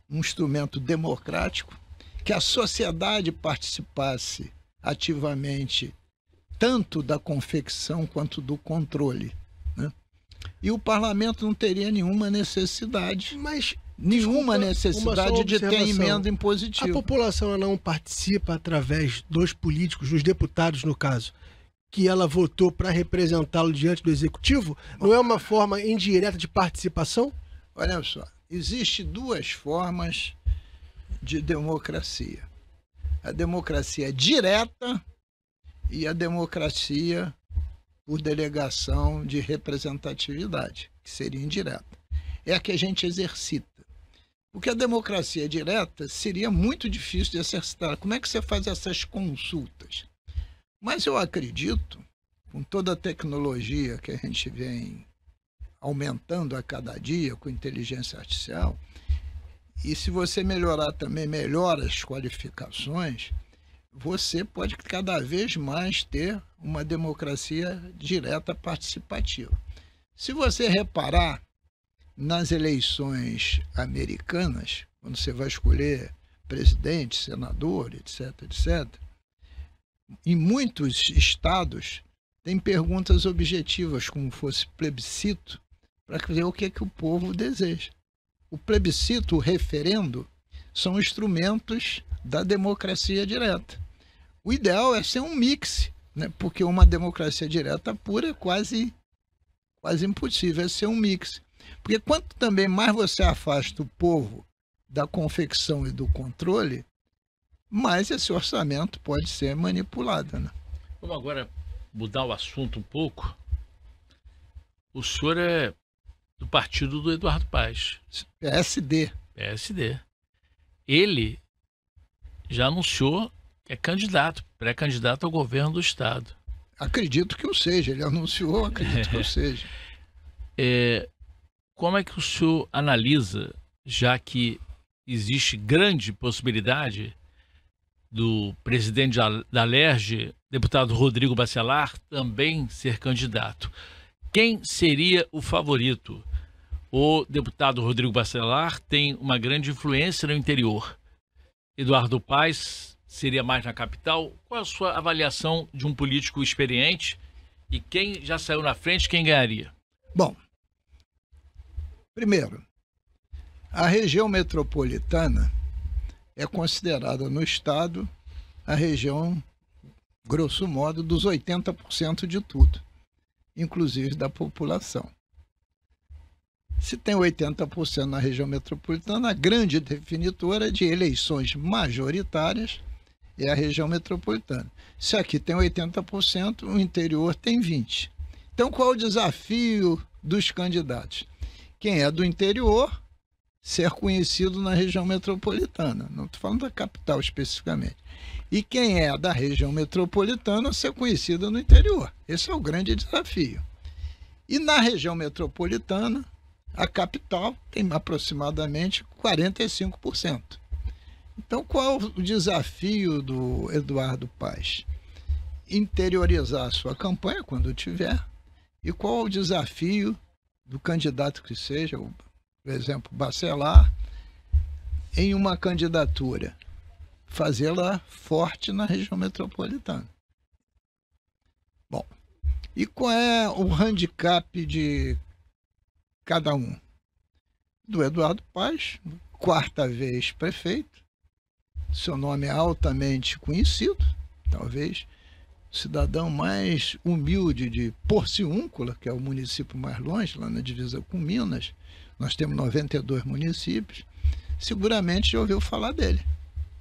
B: um instrumento democrático, que a sociedade participasse ativamente tanto da confecção quanto do controle. Né? E o parlamento não teria nenhuma necessidade, necessidade de ter emenda impositiva.
C: A população ela não participa através dos políticos, dos deputados, no caso, que ela votou para representá-lo diante do executivo? Não é uma forma indireta de participação?
B: Olha só, existem duas formas de democracia. A democracia direta e a democracia por delegação de representatividade, que seria indireta. É a que a gente exercita. Porque a democracia direta seria muito difícil de exercitar. Como é que você faz essas consultas? Mas eu acredito, com toda a tecnologia que a gente vem aumentando a cada dia com inteligência artificial, e se você melhorar também, melhora as qualificações, você pode cada vez mais ter uma democracia direta participativa. Se você reparar nas eleições americanas, quando você vai escolher presidente, senador, etc., etc., em muitos estados tem perguntas objetivas, como fosse plebiscito, para ver o que é que o povo deseja. O plebiscito, o referendo, são instrumentos da democracia direta. O ideal é ser um mix, né? Porque uma democracia direta pura é quase impossível, é ser um mix. Porque quanto também mais você afasta o povo da confecção e do controle, mais esse orçamento pode ser manipulado. Né?
A: Vamos agora mudar o assunto um pouco. O senhor é do partido do Eduardo Paes.
B: PSD.
A: PSD. Ele já anunciou que é candidato, pré-candidato ao governo do Estado.
B: Acredito que eu seja. Ele anunciou, acredito que eu seja.
A: Como é que o senhor analisa, já que existe grande possibilidade do presidente da Alerj, deputado Rodrigo Bacelar, também ser candidato? Quem seria o favorito? O deputado Rodrigo Bacelar tem uma grande influência no interior. Eduardo Paes seria mais na capital. Qual a sua avaliação de um político experiente? E quem já saiu na frente, quem ganharia?
B: Bom, primeiro, a região metropolitana é considerada no Estado a região, grosso modo, dos 80% de tudo, inclusive da população. Se tem 80% na região metropolitana, a grande definitora de eleições majoritárias é a região metropolitana. Se aqui tem 80%, o interior tem 20%. Então, qual é o desafio dos candidatos? Quem é do interior, ser conhecido na região metropolitana. Não estou falando da capital especificamente. E quem é da região metropolitana, ser conhecido no interior. Esse é o grande desafio. E na região metropolitana, a capital tem aproximadamente 45%. Então, qual é o desafio do Eduardo Paes? Interiorizar a sua campanha, quando tiver. E qual é o desafio do candidato que seja, por exemplo, Bacelar, em uma candidatura? Fazê-la forte na região metropolitana. Bom, e qual é o handicap de cada um? Do Eduardo Paes, 4ª vez prefeito, seu nome é altamente conhecido, talvez o cidadão mais humilde de Porciúncula, que é o município mais longe, lá na divisa com Minas. Nós temos 92 municípios, seguramente já ouviu falar dele,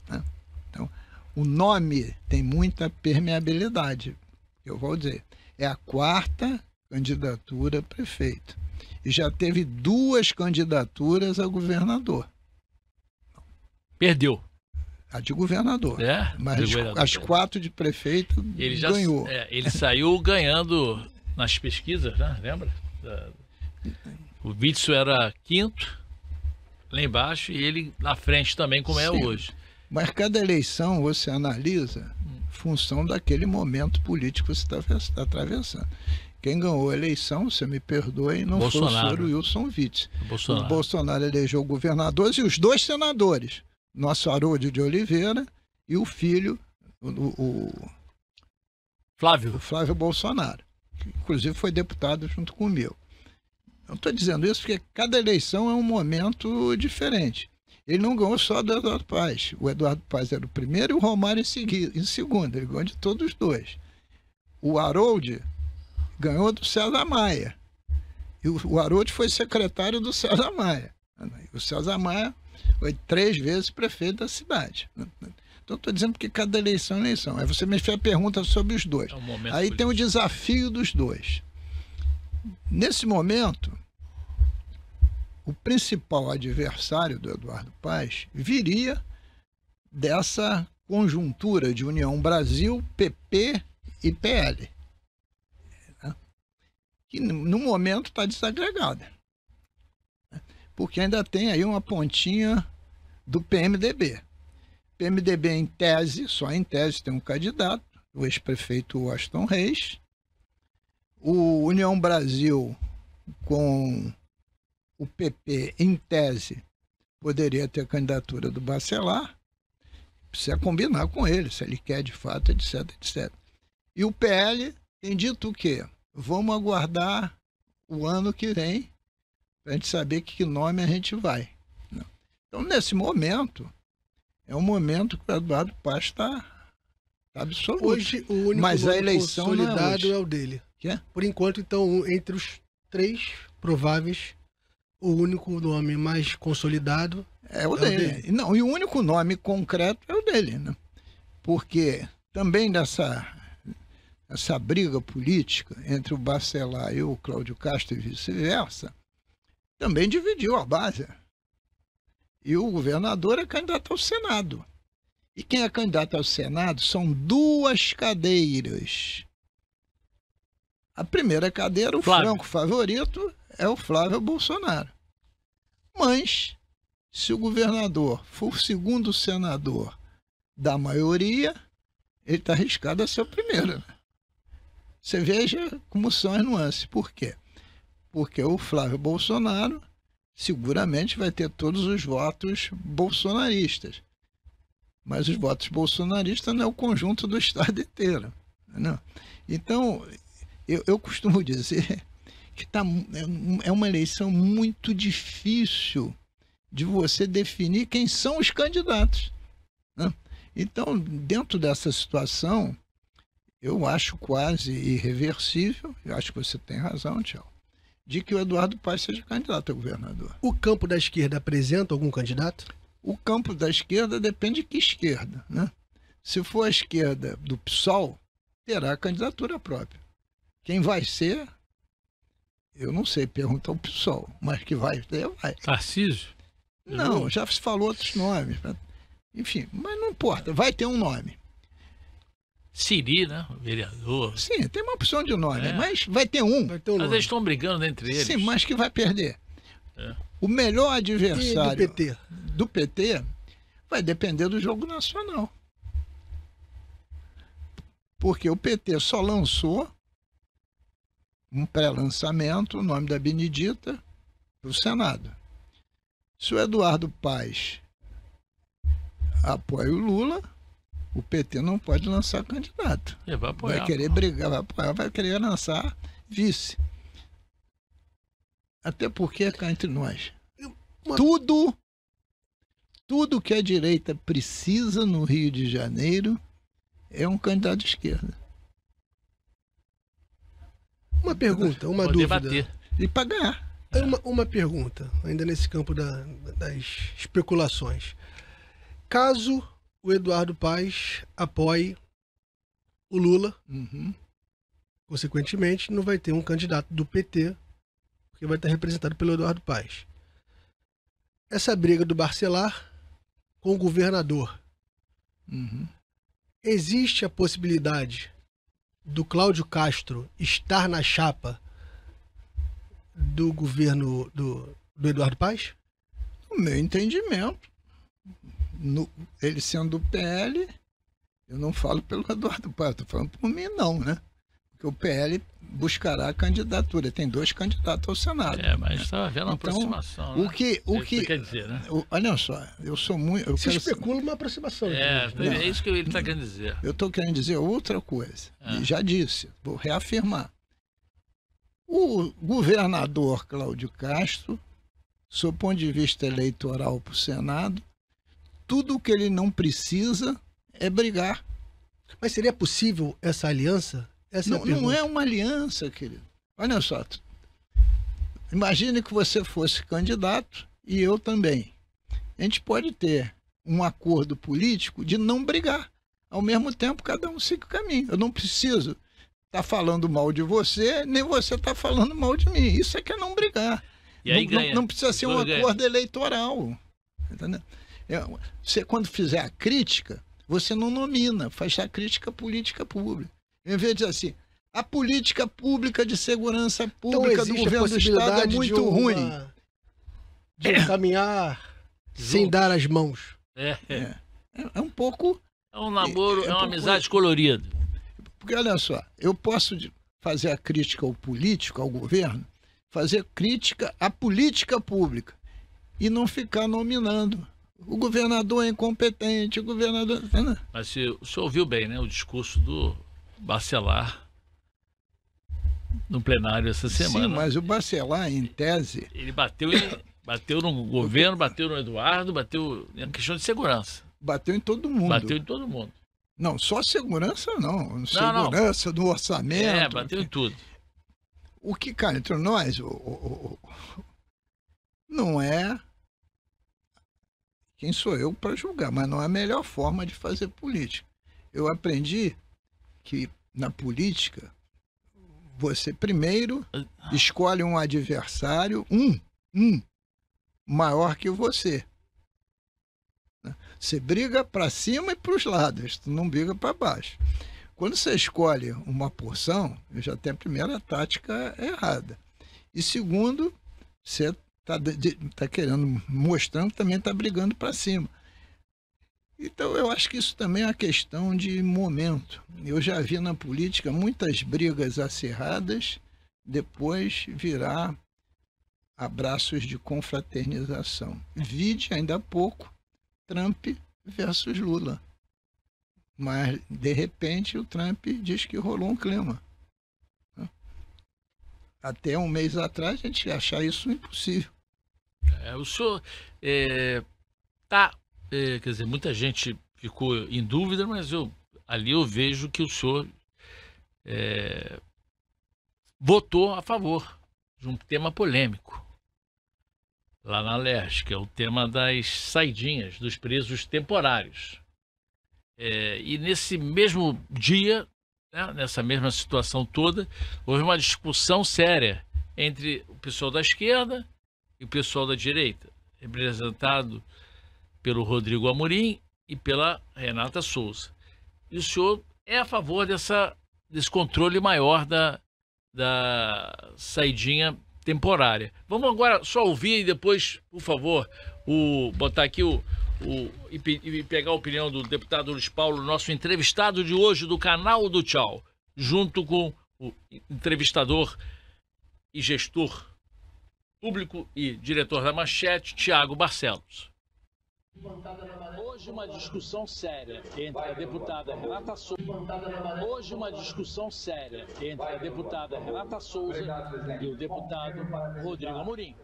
B: né? Então, o nome tem muita permeabilidade, eu vou dizer. É a 4ª candidatura a prefeito. E já teve 2 candidaturas a governador.
A: Perdeu.
B: A de governador. Mas as 4 de prefeito
A: ele
B: ganhou.
A: Ele saiu ganhando nas pesquisas, né? Lembra? O Witzel era 5º, lá embaixo, e ele na frente também, como é hoje.
B: Mas cada eleição você analisa em função daquele momento político que você está atravessando. Quem ganhou a eleição, você me perdoe, não Bolsonaro. Foi o senhor Wilson Witzel. O Bolsonaro elegeu governadores e os 2 senadores, nosso Haroldo de Oliveira e o filho, o Flávio Bolsonaro, que inclusive foi deputado junto com o meu. Eu estou dizendo isso porque cada eleição é um momento diferente. Ele não ganhou só do Eduardo Paes. O Eduardo Paes era o primeiro e o Romário em segundo. Ele ganhou de todos os 2. O Haroldo ganhou do César Maia. E o Haroldo foi secretário do César Maia. O César Maia foi 3 vezes prefeito da cidade. Então, estou dizendo que cada eleição é eleição. Aí você me fez a pergunta sobre os 2. Aí tem o desafio dos 2. Nesse momento, o principal adversário do Eduardo Paes viria dessa conjuntura de União Brasil, PP e PL, né? Que no momento está desagregada, né? Porque ainda tem aí uma pontinha do PMDB. PMDB em tese, só em tese tem um candidato, o ex-prefeito Washington Reis. O União Brasil com o PP, em tese, poderia ter a candidatura do Bacelar, precisa combinar com ele, se ele quer de fato, etc, etc. E o PL tem dito o quê? Vamos aguardar o ano que vem para a gente saber que nome a gente vai. Então, nesse momento, é um momento que o Eduardo Paes está absoluto.
C: Hoje, o único
B: mas a eleição
C: consolidado é o dele. Por enquanto, então, entre os 3 prováveis, o único nome mais consolidado
B: é o dele. Não, e o único nome concreto é o dele, né? Porque também essa briga política entre o Bacelar e o Cláudio Castro e vice-versa, também dividiu a base. E o governador é candidato ao Senado. E quem é candidato ao Senado são 2 cadeiras. A primeira cadeira, o franco favorito, é o Flávio Bolsonaro. Mas, se o governador for o segundo senador da maioria, ele está arriscado a ser o primeiro, né? Você veja como são as nuances. Por quê? Porque o Flávio Bolsonaro seguramente vai ter todos os votos bolsonaristas. Mas os votos bolsonaristas não é o conjunto do Estado inteiro, não. Então, eu costumo dizer que é uma eleição muito difícil de você definir quem são os candidatos, né? Então, dentro dessa situação, eu acho quase irreversível, eu acho que você tem razão, Tchau, de que o Eduardo Paes seja candidato a governador.
C: O campo da esquerda apresenta algum candidato?
B: O campo da esquerda depende de que esquerda, né? Se for a esquerda do PSOL, terá candidatura própria. Quem vai ser, eu não sei, pergunta ao PSOL, mas que vai ter, vai.
A: Tarcísio?
B: Não, já se falou outros nomes. Enfim, mas não importa, vai ter um nome.
A: Siri, né? Vereador.
B: Sim, tem uma opção de nome, mas vai ter um.
C: Vai ter um
A: Mas
C: nome.
A: eles estão brigando entre eles.
B: Sim, mas que vai perder.
A: É.
B: O melhor
C: E do
B: adversário
C: PT?
B: do PT vai depender do jogo nacional. Porque o PT só lançou um pré-lançamento, o nome da Benedita, para o Senado. Se o Eduardo Paes apoia o Lula, o PT não pode lançar candidato.
A: Vai apoiar.
B: Vai querer brigar, vai apoiar, vai querer lançar vice. Até porque, cá entre nós, tudo que a direita precisa no Rio de Janeiro é um candidato de esquerda.
C: Uma pergunta, uma
A: Poder
C: dúvida.
A: bater.
B: E para ganhar.
C: Uma pergunta, ainda nesse campo das especulações. Caso o Eduardo Paes apoie o Lula, consequentemente, não vai ter um candidato do PT, que vai estar representado pelo Eduardo Paes. Essa briga do Bacelar com o governador, existe a possibilidade do Cláudio Castro estar na chapa do governo do Eduardo Paes?
B: No meu entendimento, ele sendo do PL, eu não falo pelo Eduardo Paes, estou falando por mim não, né? Porque o PL buscará a candidatura, tem 2 candidatos ao Senado.
A: Mas estava vendo uma aproximação.
B: O que
A: quer dizer, né?
B: Olha só, eu sou muito...
C: Se especula uma aproximação.
A: É isso que ele está querendo dizer.
B: Eu estou querendo dizer outra coisa. E já disse, vou reafirmar. O governador Cláudio Castro, sob o ponto de vista eleitoral para o Senado, tudo o que ele não precisa é brigar.
C: Mas seria possível essa aliança?
B: Não é uma aliança, querido. Olha só. Imagine que você fosse candidato e eu também. A gente pode ter um acordo político de não brigar. Ao mesmo tempo, cada um siga o caminho. Eu não preciso estar falando mal de você, nem você está falando mal de mim. Isso é que é não brigar.
A: E aí
B: não precisa ser um acordo eleitoral. Entendeu? Você, quando fizer a crítica, você não nomina, faz a crítica política pública. Em vez de dizer assim, a política pública de segurança pública do governo do Estado é muito ruim.
C: De caminhar sem dar as mãos.
B: É um pouco...
A: É um namoro, é uma amizade colorida.
B: Porque, olha só, eu posso fazer a crítica ao político, ao governo, fazer crítica à política pública e não ficar nominando. O governador é incompetente, o governador...
A: Mas o senhor ouviu bem, né, o discurso do Bacelar no plenário essa semana.
B: Sim, mas o Bacelar, em tese...
A: Ele bateu no governo, bateu no Eduardo, bateu na questão de segurança.
B: Bateu em todo mundo.
A: Bateu em todo mundo.
B: Não, só segurança não. Segurança do orçamento.
A: Bateu em tudo.
B: O que, cara, entre nós, não é... Quem sou eu para julgar? Mas não é a melhor forma de fazer política. Eu aprendi que na política você primeiro escolhe um adversário, maior que você. Você briga para cima e para os lados, tu não briga para baixo. Quando você escolhe uma porção, já tem a primeira tática errada. E segundo, você está querendo, mostrando que também está brigando para cima. Então, eu acho que isso também é uma questão de momento. Eu já vi na política muitas brigas acirradas, depois virar abraços de confraternização. Vide ainda há pouco Trump versus Lula. Mas, de repente, o Trump diz que rolou um clima. Até um mês atrás, a gente achava isso impossível.
A: O senhor quer dizer, muita gente ficou em dúvida, mas ali eu vejo que o senhor votou a favor de um tema polêmico lá na Leste, que é o tema das saidinhas dos presos temporários. E nesse mesmo dia, né, nessa mesma situação toda, houve uma discussão séria entre o pessoal da esquerda e o pessoal da direita, representado pelo Rodrigo Amorim e pela Renata Souza. E o senhor é a favor desse controle maior da saidinha temporária. Vamos agora só ouvir e depois, por favor, botar aqui e pegar a opinião do deputado Luiz Paulo, nosso entrevistado de hoje do canal do Tchau, junto com o entrevistador e gestor público e diretor da Manchete, Tiago Barcelos. Hoje uma discussão séria entre a deputada Renata Souza. Hoje uma discussão séria entre a deputada Renata Souza e o deputado Rodrigo Amorim.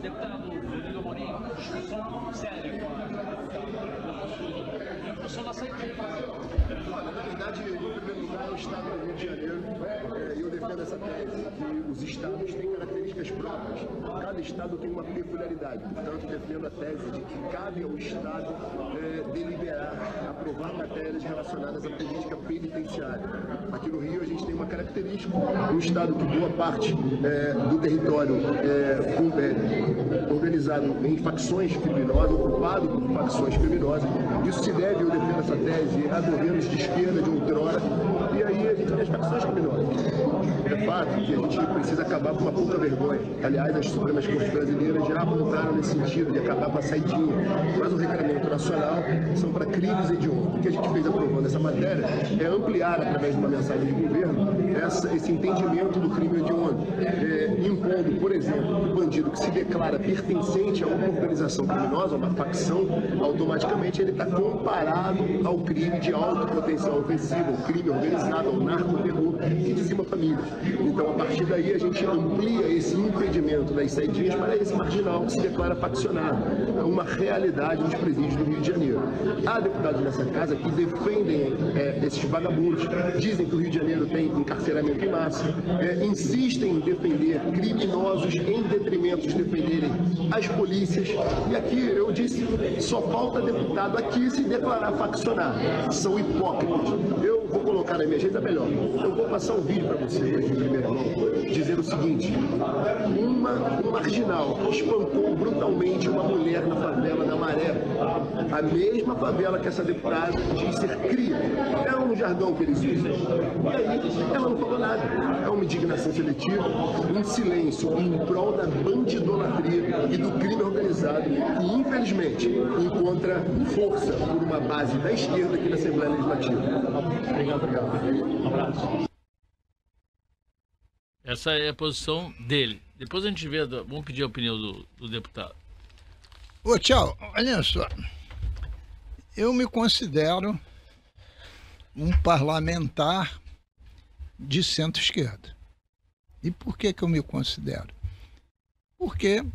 A: Deputado Rodrigo Amorim, discussão séria.
D: Na verdade, em primeiro lugar, é o Estado do Rio de Janeiro, e eu defendo essa tese, que os Estados têm características próprias. Cada Estado tem uma peculiaridade, portanto, defendo a tese de que cabe ao Estado deliberar, aprovar matérias relacionadas à política penitenciária. Aqui no Rio, a gente tem uma característica, um Estado que boa parte do território organizado em facções criminosas, ocupado por facções criminosas. Isso se deve, eu defendo essa tese, a governos de esquerda de outrora, e aí a gente tem as facções criminosas. É fato que a gente precisa acabar com uma pouca vergonha. Aliás, as Supremas Cortes brasileiras já apontaram nesse sentido de acabar com a saidinha. Mas o regramento nacional são para crimes hediondos. O que a gente fez aprovando essa matéria é ampliar, através de uma mensagem de governo, esse entendimento do crime hediondo, impondo, por exemplo, que o bandido que se declara pertencente a uma organização criminosa, a uma facção, automaticamente ele está comparado ao crime de alto potencial ofensivo, ao crime organizado, ao narcoterror que dizima famílias. Então, a partir daí, a gente amplia esse impedimento das saidinhas para esse marginal que se declara faccionado. É uma realidade nos presídios do Rio de Janeiro. Há deputados nessa casa que defendem esses vagabundos, dizem que o Rio de Janeiro tem encarceramento em massa, insistem em defender criminosos em detrimento de defenderem as polícias. E aqui, eu disse, só falta deputado aqui se declarar faccionado. São hipócritas. Eu vou colocar na minha agenda melhor. Eu vou passar um vídeo para vocês hoje, em primeira mão, dizer o seguinte: um marginal espancou brutalmente uma mulher na favela da Maré, a mesma favela que essa deputada diz ser crime. É um jargão que eles usam. E aí, ela não falou nada. É uma indignação seletiva, um silêncio em prol da bandidolatria e do crime organizado, que infelizmente encontra força por uma base da esquerda aqui na Assembleia Legislativa. Obrigado. Um abraço.
A: Essa é a posição dele. Depois a gente vê, vamos pedir a opinião do deputado.
B: Ô, tchau, olha só. Eu me considero um parlamentar de centro-esquerda. E por que eu me considero? Porque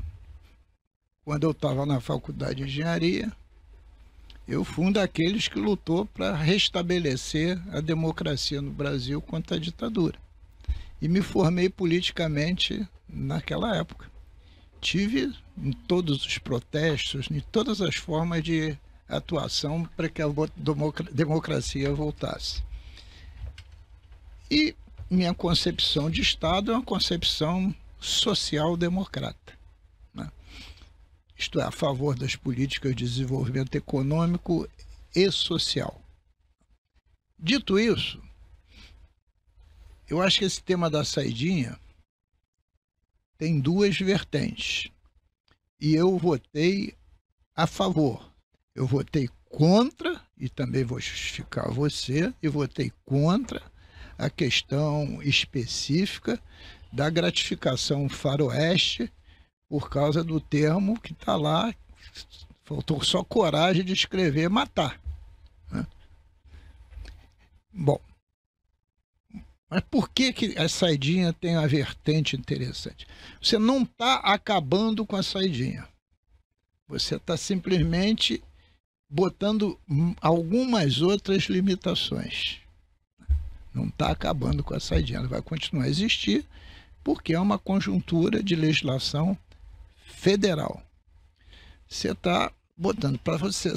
B: quando eu estava na faculdade de engenharia, eu fui um daqueles que lutou para restabelecer a democracia no Brasil contra a ditadura. E me formei politicamente naquela época. Tive em todos os protestos, em todas as formas de atuação para que a democracia voltasse. E minha concepção de Estado é uma concepção social-democrata, né? Isto é, a favor das políticas de desenvolvimento econômico e social. Dito isso, eu acho que esse tema da saidinha tem duas vertentes. E eu votei a favor. Eu votei contra, e também vou justificar você, e votei contra a questão específica da gratificação faroeste por causa do termo que está lá, faltou só coragem de escrever matar, né? Bom, mas por que a saidinha tem uma vertente interessante? Você não está acabando com a saidinha. Você está simplesmente botando algumas outras limitações. Não está acabando com a saidinha. Ela vai continuar a existir porque é uma conjuntura de legislação federal. Você está botando para você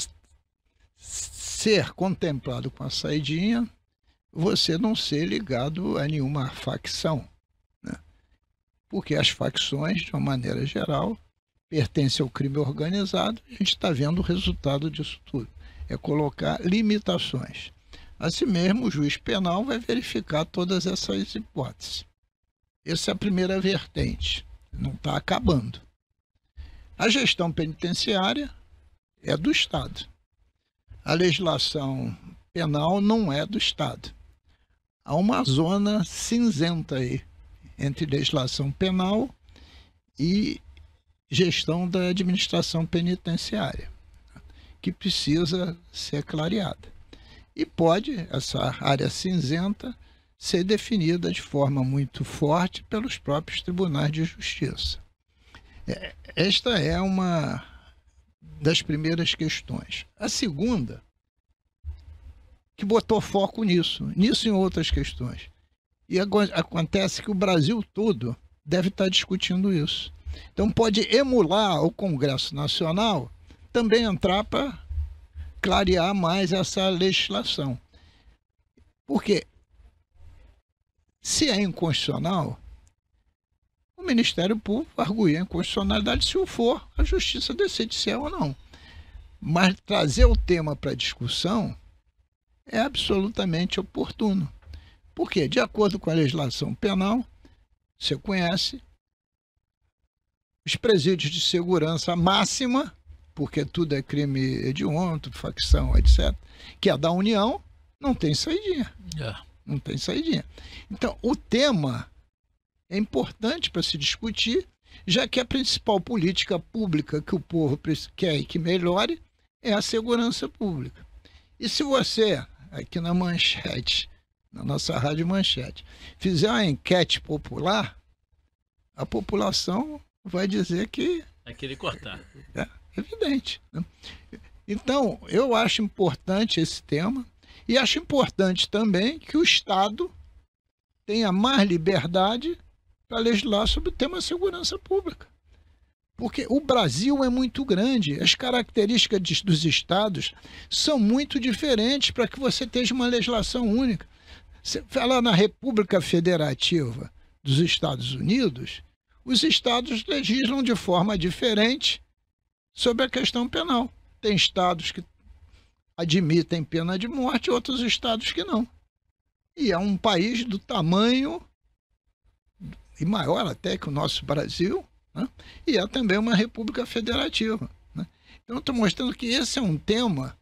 B: ser contemplado com a saidinha, você não ser ligado a nenhuma facção, né? Porque as facções, de uma maneira geral, pertencem ao crime organizado, e a gente está vendo o resultado disso tudo. É colocar limitações. Assim mesmo, o juiz penal vai verificar todas essas hipóteses. Essa é a primeira vertente, não está acabando. A gestão penitenciária é do Estado. A legislação penal não é do Estado. Há uma zona cinzenta aí entre legislação penal e gestão da administração penitenciária, que precisa ser clareada. E pode, essa área cinzenta, ser definida de forma muito forte pelos próprios tribunais de justiça. Esta é uma das primeiras questões. A segunda, que botou foco nisso e em outras questões. E acontece que o Brasil todo deve estar discutindo isso. Então pode emular o Congresso Nacional também entrar para clarear mais essa legislação. Porque se é inconstitucional, o Ministério Público arguir a inconstitucionalidade. Se o for, a Justiça decide se é ou não. Mas trazer o tema para discussão é absolutamente oportuno. Porque, de acordo com a legislação penal, você conhece, os presídios de segurança máxima, porque tudo é crime hediondo, facção, etc., que é da União, não tem saidinha. Não tem saidinha. Então, o tema é importante para se discutir, já que a principal política pública que o povo quer e que melhore é a segurança pública. E se você, aqui na Manchete, na nossa Rádio Manchete, fizer uma enquete popular, a população vai dizer que...
A: Vai querer cortar.
B: É evidente, né? Então, eu acho importante esse tema e acho importante também que o Estado tenha mais liberdade para legislar sobre o tema segurança pública. Porque o Brasil é muito grande, as características dos estados são muito diferentes para que você tenha uma legislação única. Você fala na República Federativa dos Estados Unidos, os estados legislam de forma diferente sobre a questão penal. Tem estados que admitem pena de morte, outros estados que não. E é um país do tamanho, e maior até que o nosso Brasil, né? E é também uma república federativa, né? Então, estou mostrando que esse é um tema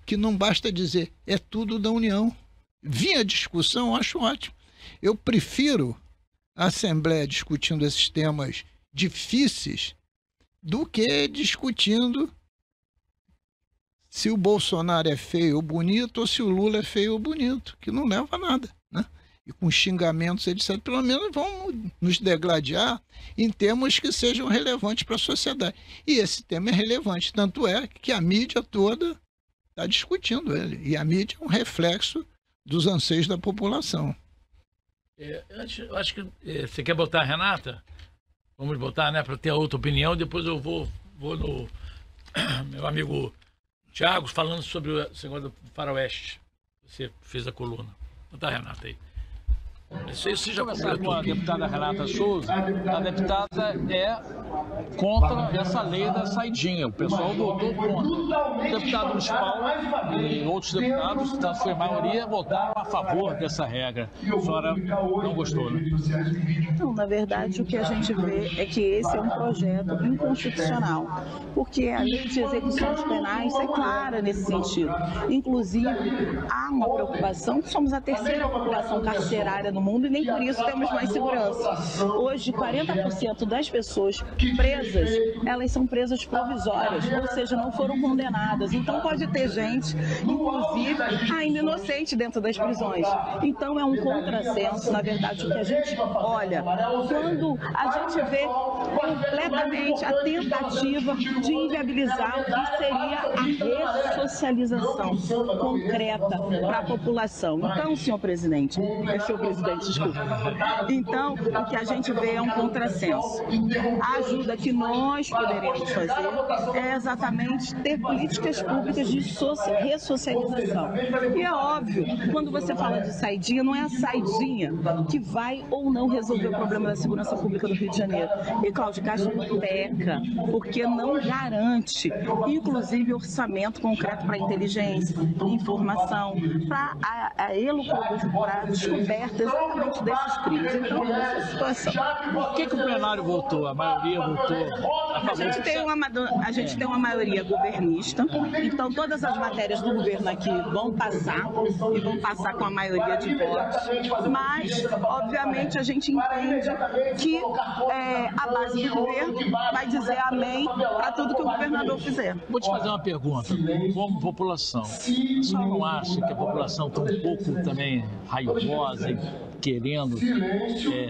B: que não basta dizer, é tudo da União. Vinha discussão, acho ótimo. Eu prefiro a Assembleia discutindo esses temas difíceis do que discutindo se o Bolsonaro é feio ou bonito ou se o Lula é feio ou bonito, que não leva a nada, né? E com xingamentos, etc., pelo menos vamos nos degladiar em temas que sejam relevantes para a sociedade. E esse tema é relevante, tanto é que a mídia toda está discutindo ele. E a mídia é um reflexo dos anseios da população.
A: Eu acho que você quer botar a Renata? Vamos botar, né, para ter a outra opinião. Depois eu vou no meu amigo Thiago falando sobre o segundo Faroeste. Você fez a coluna. Botar a Renata aí. Isso aí você já
E: começar com a deputada Renata Souza. A deputada é contra essa lei da saidinha. O pessoal votou contra. O deputado Luiz Paulo e outros deputados, na sua maioria, votaram a favor dessa regra. A senhora não gostou, né?
F: Não, na verdade, o que a gente vê é que esse é um projeto inconstitucional, porque a lei de execuções penais é clara nesse sentido. Inclusive, há uma preocupação que somos a terceira população carcerária no mundo e nem por isso temos mais segurança. Hoje, 40% das pessoas presas, elas são presas provisórias, ou seja, não foram condenadas. Então pode ter gente, inclusive, ainda inocente dentro das prisões. Então é um contrassenso, na verdade, o que a gente olha quando a gente vê completamente a tentativa de inviabilizar o que seria a ressocialização concreta para a população. Então, senhor presidente, desculpa. Então, o que a gente vê é um contrassenso. A ajuda que nós poderemos fazer é exatamente ter políticas públicas de ressocialização. E é óbvio, quando você fala de saidinha, não é a saidinha que vai ou não resolver o problema da segurança pública do Rio de Janeiro. E Cláudio Castro peca, porque não garante, inclusive, orçamento concreto para inteligência, informação, para a elucidar, descoberta exatamente desses crimes. Então, essa é a situação.
E: Por que o plenário votou? A maioria votou a favor?
F: A gente tem uma maioria governista, então todas as matérias do governo aqui vão passar, e vão passar com a maioria de votos, mas, obviamente, a gente entende que a base do governo vai dizer amém para tudo que o governador fizer.
E: Vou te fazer uma pergunta, como população, a senhora não acha que a população está um pouco também raivosa e querendo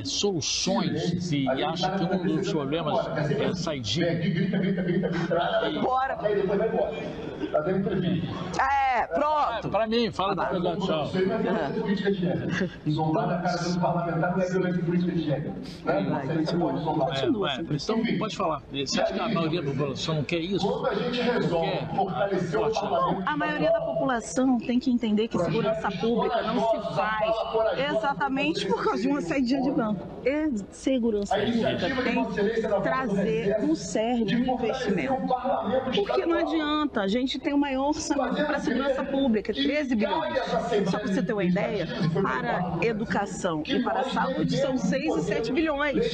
E: soluções e acha que um dos problemas é a saidinha?
F: Bora! Pronto!
E: Para mim, fala para dar tchau. Então, pode falar. Você acha que a maioria da população não quer isso? Não quer?
F: A maioria da população tem que entender que segurança pública não se faz exatamente por causa de uma saidinha de banco. E segurança pública tem que trazer um sério investimento. Porque não adianta, a gente tem o maior orçamento para a segurança pública, 13 bilhões. Só para você ter uma ideia, para educação e para a saúde são 6 e 7 bilhões.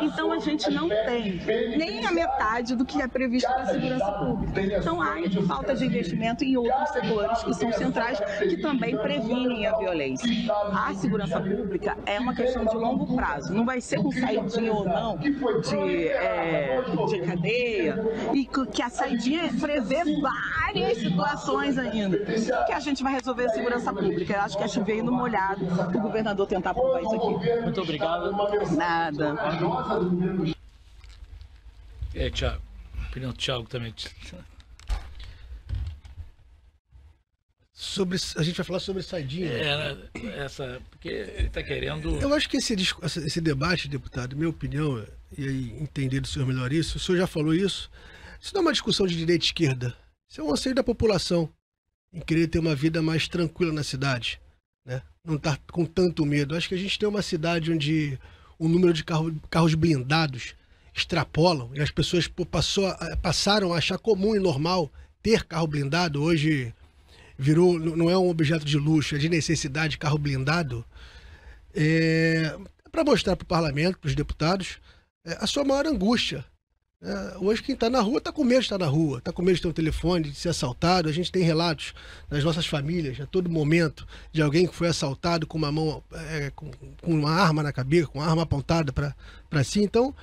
F: Então a gente não tem nem a metade do que é previsto para a segurança pública. Então há falta de investimento em outros setores que são centrais, que também previnem a violência. A segurança pública é uma questão de longo prazo. Não vai ser com saidinha ou não de cadeia, e que a saidinha prevê várias situações ainda, que a gente vai resolver a segurança pública. Eu acho que é chover no molhado o governador tentar aprovar isso aqui.
E: Muito obrigado.
F: Nada.
A: Thiago. Opinião do Thiago também.
C: A gente vai falar sobre saidinha.
A: Porque ele está querendo...
C: Eu acho que esse debate, deputado, minha opinião, e aí entender do senhor melhor isso, o senhor já falou isso não é uma discussão de direita e esquerda. Isso é um anseio da população em querer ter uma vida mais tranquila na cidade, né? Não estar com tanto medo. Acho que a gente tem uma cidade onde o número de carros blindados extrapolam e as pessoas passaram a achar comum e normal ter carro blindado. Hoje virou, não é um objeto de luxo, é de necessidade carro blindado. Para mostrar para o parlamento, para os deputados, a sua maior angústia. Hoje quem está na rua está com medo de estar na rua, está com medo de ter um telefone, de ser assaltado. A gente tem relatos nas nossas famílias, a todo momento, de alguém que foi assaltado com uma mão, com uma arma na cabeça, com uma arma apontada para si. Então,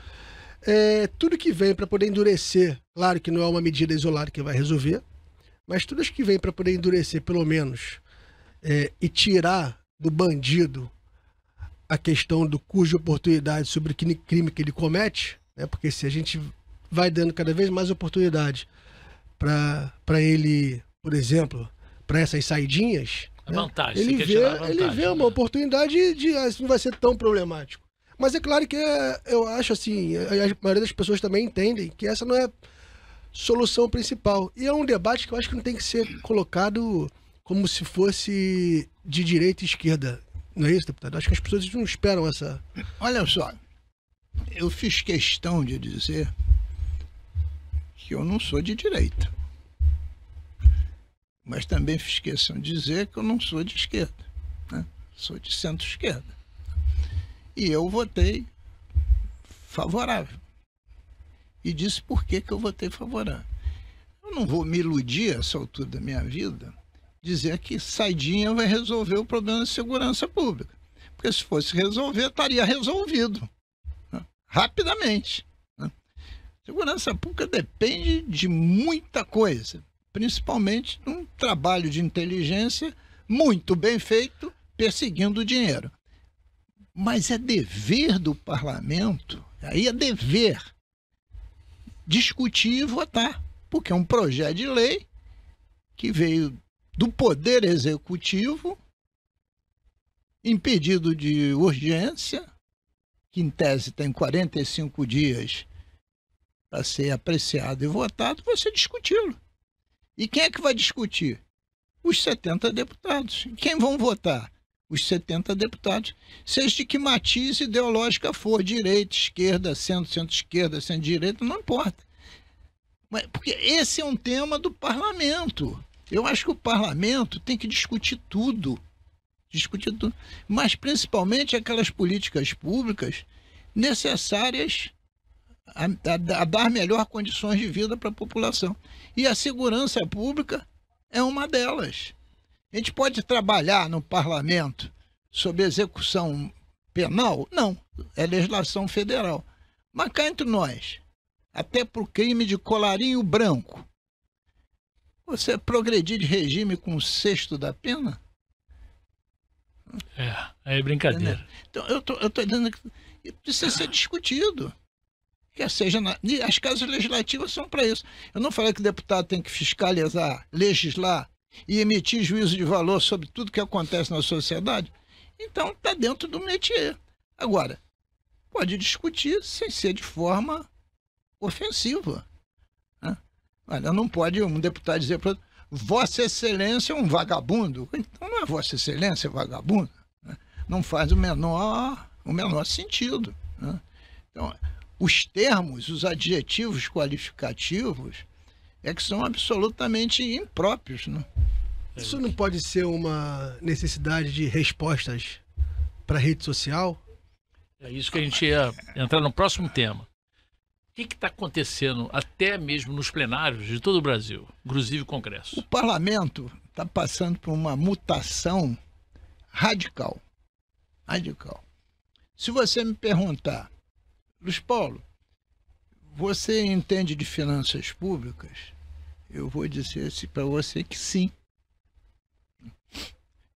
C: tudo que vem para poder endurecer, claro que não é uma medida isolada que vai resolver, mas tudo que vem para poder endurecer, pelo menos, e tirar do bandido a questão do custo de oportunidade sobre o crime que ele comete, né? Porque se a gente vai dando cada vez mais oportunidade para ele, por exemplo, para essas saidinhas,
A: vantagem,
C: ele vê uma oportunidade de não vai ser tão problemático. Mas é claro que eu acho assim, a maioria das pessoas também entendem que essa não é solução principal. E é um debate que eu acho que não tem que ser colocado como se fosse de direita e esquerda. Não é isso, deputado? Acho que as pessoas não esperam essa...
B: Olha só, eu fiz questão de dizer que eu não sou de direita. Mas também fiz questão de dizer que eu não sou de esquerda, né? Sou de centro-esquerda. E eu votei favorável. E disse por que eu votei favorável. Eu não vou me iludir a essa altura da minha vida dizer que saidinha vai resolver o problema da segurança pública. Porque se fosse resolver, estaria resolvido, né? Rapidamente, né? Segurança pública depende de muita coisa, principalmente de um trabalho de inteligência muito bem feito, perseguindo o dinheiro. Mas é dever do parlamento, aí é dever, discutir e votar, porque é um projeto de lei que veio do Poder Executivo, impedido de urgência, que em tese tem 45 dias para ser apreciado e votado, você discuti-lo. E quem é que vai discutir? Os 70 deputados. Quem vão votar? Os 70 deputados. Seja de que matiz ideológica for, direita, esquerda, centro-esquerda, centro-direita, não importa. Porque esse é um tema do parlamento. Eu acho que o parlamento tem que discutir tudo. Mas principalmente aquelas políticas públicas necessárias a dar melhor condições de vida para a população. E a segurança pública é uma delas. A gente pode trabalhar no parlamento sobre execução penal? Não, é legislação federal. Mas cá entre nós, até para o crime de colarinho branco, você progredir de regime com um sexto da pena?
A: É brincadeira.
B: Então, eu tô dizendo que precisa ser discutido. Quer seja, as casas legislativas são para isso. Eu não falei que o deputado tem que fiscalizar, legislar e emitir juízo de valor sobre tudo que acontece na sociedade. Então, está dentro do métier. Agora, pode discutir sem ser de forma ofensiva. Né? Olha, não pode um deputado dizer para outro, Vossa Excelência é um vagabundo. Então não é Vossa Excelência, é vagabundo. Né? Não faz o menor sentido. Né? Então, os termos, os adjetivos qualificativos é que são absolutamente impróprios. Né?
C: Isso não pode ser uma necessidade de respostas para a rede social?
A: É isso que a gente ia entrar no próximo tema. O que está acontecendo até mesmo nos plenários de todo o Brasil, inclusive o Congresso?
B: O parlamento está passando por uma mutação radical. Se você me perguntar, Luiz Paulo, você entende de finanças públicas? Eu vou dizer para você que sim.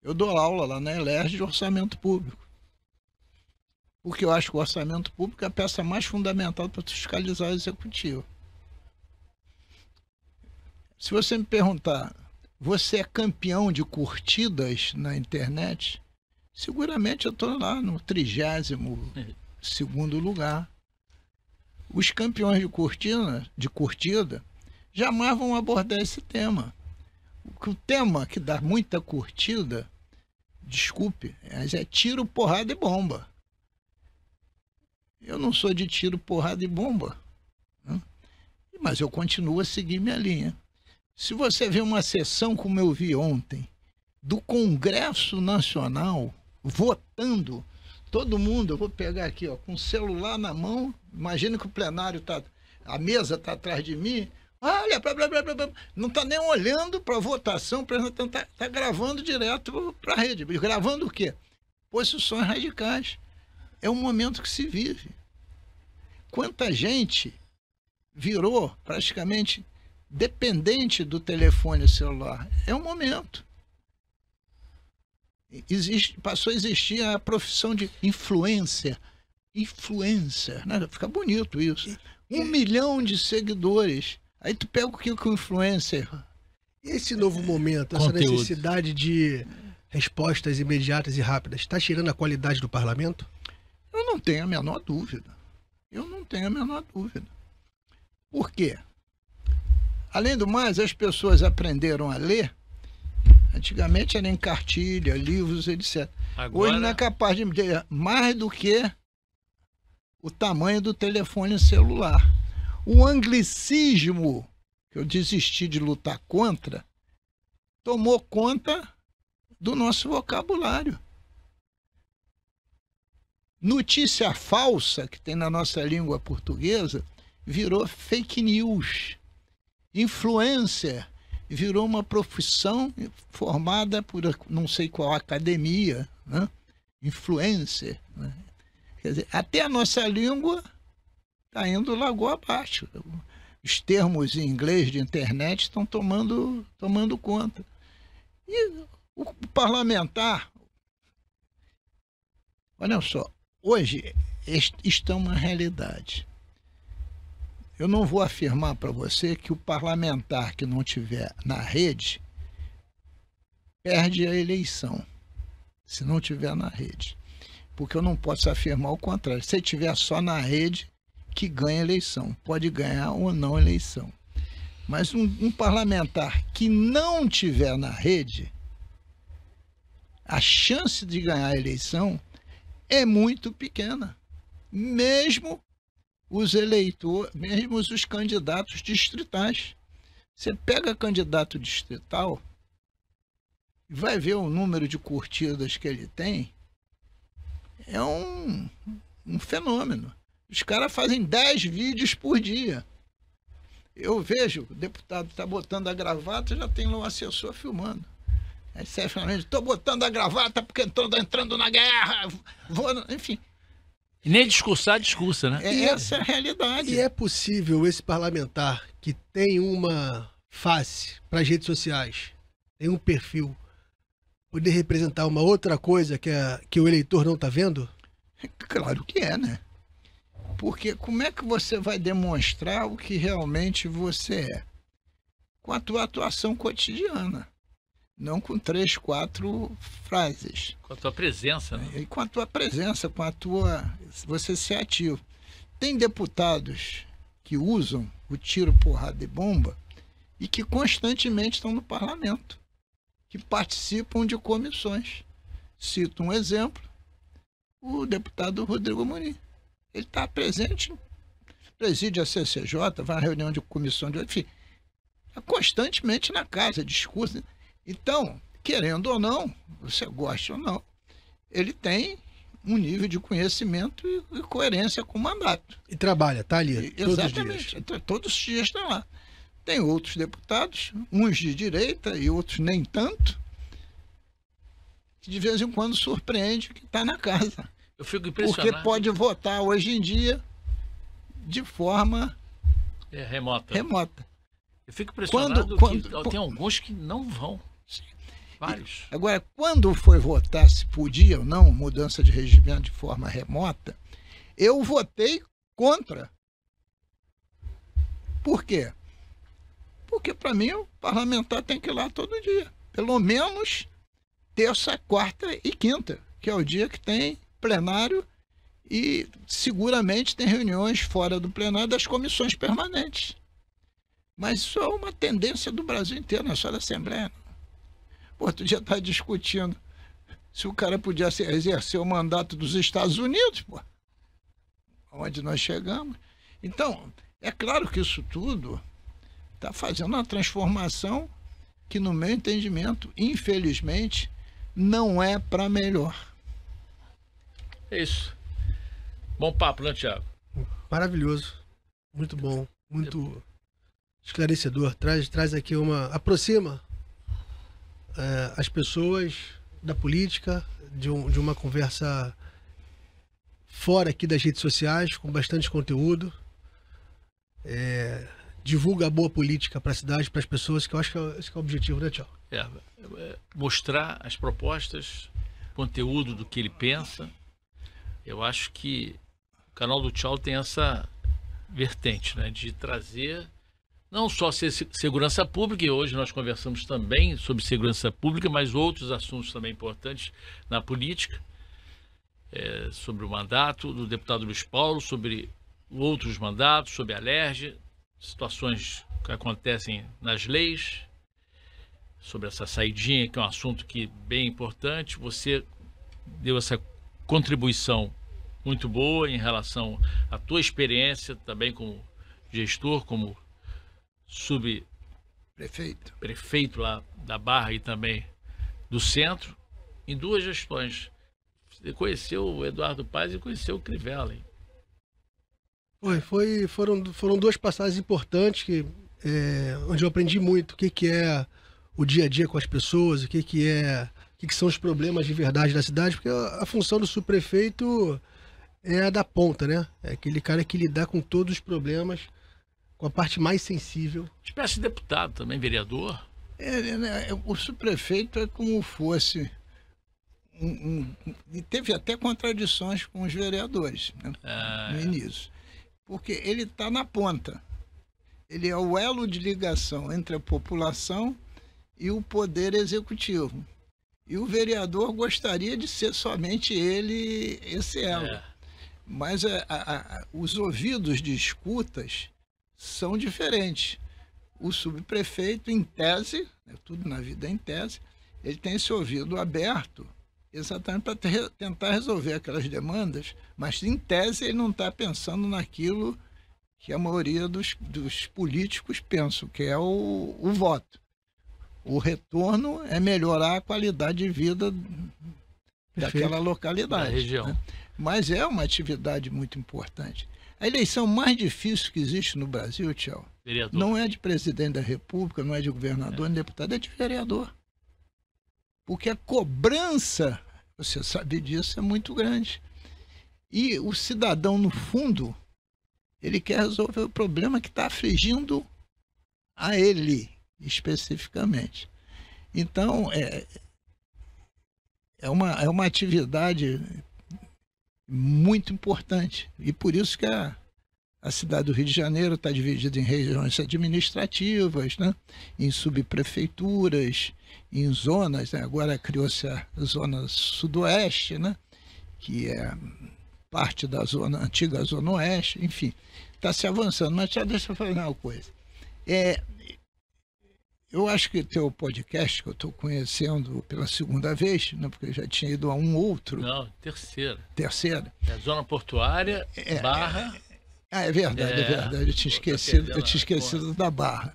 B: Eu dou aula lá na ELERJ de orçamento público. Porque eu acho que o orçamento público é a peça mais fundamental para fiscalizar o executivo. Se você me perguntar, você é campeão de curtidas na internet? Seguramente eu estou lá no 32º lugar. Os campeões de curtida jamais vão abordar esse tema. O tema que dá muita curtida, desculpe, é tiro, porrada e bomba. Eu não sou de tiro, porrada e bomba, né? Mas eu continuo a seguir minha linha. Se você vê uma sessão como eu vi ontem, do Congresso Nacional, votando, todo mundo, eu vou pegar aqui, ó, com o celular na mão, imagina que o plenário a mesa está atrás de mim, olha, não está nem olhando para a votação, está gravando direto para a rede. Gravando o quê? Posições radicais. É o momento que se vive. Quanta gente virou praticamente dependente do telefone celular. É um momento. Passou a existir a profissão de influencer, né? Fica bonito isso. 1 milhão de seguidores. Aí tu pega o que o influencer...
C: Esse novo momento, essa necessidade de respostas imediatas e rápidas, está tirando a qualidade do parlamento?
B: Eu não tenho a menor dúvida. Por quê? Além do mais, as pessoas aprenderam a ler. Antigamente era em cartilha, livros, etc. Agora... Hoje não é capaz de ler mais do que o tamanho do telefone celular. O anglicismo, que eu desisti de lutar contra, tomou conta do nosso vocabulário. Notícia falsa, que tem na nossa língua portuguesa, virou fake news. Influencer virou uma profissão formada por não sei qual academia, né? Influencer. Né? Quer dizer, até a nossa língua está indo lagoa abaixo. Os termos em inglês de internet estão tomando conta. E o parlamentar, olha só, hoje isto é uma realidade. Eu não vou afirmar para você que o parlamentar que não estiver na rede perde a eleição, se não estiver na rede. Porque eu não posso afirmar o contrário. Se ele estiver só na rede, que ganha eleição. Pode ganhar ou não eleição. Mas um parlamentar que não tiver na rede, a chance de ganhar a eleição é muito pequena. Mesmo os eleitores, mesmo os candidatos distritais. Você pega candidato distrital e vai ver o número de curtidas que ele tem, é um fenômeno. Os caras fazem 10 vídeos por dia. Eu vejo, o deputado está botando a gravata, já tem lá o assessor filmando. Aí você fala, estou botando a gravata porque estou entrando na guerra, enfim.
A: E nem discursar, discursa, né?
B: Essa é a realidade.
C: E é possível esse parlamentar que tem uma face para as redes sociais, tem um perfil, poder representar uma outra coisa que o eleitor não está vendo?
B: Claro que é, né? Porque como é que você vai demonstrar o que realmente você é? Com a tua atuação cotidiana. Não com 3, 4 frases.
A: Com a tua presença, né?
B: E com a tua presença, com a tua... você ser ativo. Tem deputados que usam o tiro, porrada e bomba e que constantemente estão no parlamento, que participam de comissões. Cito um exemplo, o deputado Rodrigo Muniz. Ele está presente, preside a CCJ, vai à reunião de comissão de... enfim, está constantemente na casa, discurso. Então, querendo ou não, você gosta ou não, ele tem um nível de conhecimento e coerência com o mandato.
C: E trabalha, tá ali todos os dias.
B: Exatamente, todos os dias está lá. Tem outros deputados, uns de direita e outros nem tanto, que de vez em quando surpreende que está na casa.
A: Eu fico impressionado.
B: Porque pode votar hoje em dia de forma remota.
A: Eu fico impressionado que tem alguns que não vão. Vários.
B: Agora, quando foi votar se podia ou não mudança de regimento de forma remota, eu votei contra. Por quê? Porque, para mim, o parlamentar tem que ir lá todo dia. Pelo menos terça, quarta e quinta, que é o dia que tem plenário e seguramente tem reuniões fora do plenário das comissões permanentes. Mas isso é uma tendência do Brasil inteiro, não é só da Assembleia. Outro dia está discutindo se o cara podia exercer o mandato dos Estados Unidos, pô. Onde nós chegamos. Então, é claro que isso tudo está fazendo uma transformação que, no meu entendimento, infelizmente, não é para melhor.
A: É isso. Bom papo, né, Thiago?
C: Maravilhoso. Muito bom. Muito esclarecedor. Traz aqui aproxima as pessoas da política, de uma conversa fora aqui das redes sociais, com bastante conteúdo. Divulga a boa política para a cidade, para as pessoas, que eu acho que esse é o objetivo, né, Thiago?
A: Mostrar as propostas, conteúdo do que ele pensa. Eu acho que o canal do Tchau tem essa vertente, né, de trazer não só segurança pública, e hoje nós conversamos também sobre segurança pública, mas outros assuntos também importantes na política, sobre o mandato do deputado Luiz Paulo, sobre outros mandatos, sobre a Alerj, situações que acontecem nas leis, sobre essa saidinha, que é um assunto que é bem importante. Você deu essa contribuição muito boa em relação à tua experiência também como gestor, como subprefeito lá da Barra e também do centro, em 2 gestões. Você conheceu o Eduardo Paes e conheceu o Crivella, hein?
C: Foram 2 passagens importantes onde eu aprendi muito o que é o dia a dia com as pessoas, o que são os problemas de verdade da cidade, porque a função do subprefeito é a da ponta, né? É aquele cara que lidar com todos os problemas, com a parte mais sensível.
A: Espécie de deputado também, vereador.
B: O subprefeito é como fosse e teve até contradições com os vereadores, né, no início. Porque ele está na ponta. Ele é o elo de ligação entre a população e o poder executivo. E o vereador gostaria de ser somente ele esse elo. Mas os ouvidos de escutas são diferentes. O subprefeito, em tese, tudo na vida é em tese, ele tem esse ouvido aberto exatamente para tentar resolver aquelas demandas, mas em tese ele não está pensando naquilo que a maioria dos políticos pensam, que é o voto. O retorno é melhorar a qualidade de vida daquela localidade.
A: Da região.
B: Né? Mas é uma atividade muito importante. A eleição mais difícil que existe no Brasil, Tchau, não é de presidente da República, não é de governador, nem deputado, é de vereador. Porque a cobrança, você sabe disso, é muito grande. E o cidadão, no fundo, ele quer resolver o problema que está afligindo a ele, especificamente. Então, é uma atividade muito importante. E por isso que a cidade do Rio de Janeiro está dividida em regiões administrativas, né? Em subprefeituras, em zonas, né? Agora criou-se a Zona Sudoeste, né? Que é parte da antiga Zona Oeste, enfim, está se avançando. Mas já deixa eu falar uma coisa. Eu acho que teu podcast, que eu estou conhecendo pela segunda vez, né, porque eu já tinha ido a um outro.
A: Não, terceira.
B: Terceira?
A: É Zona Portuária, Barra.
B: É verdade. Eu tinha esquecido da Barra.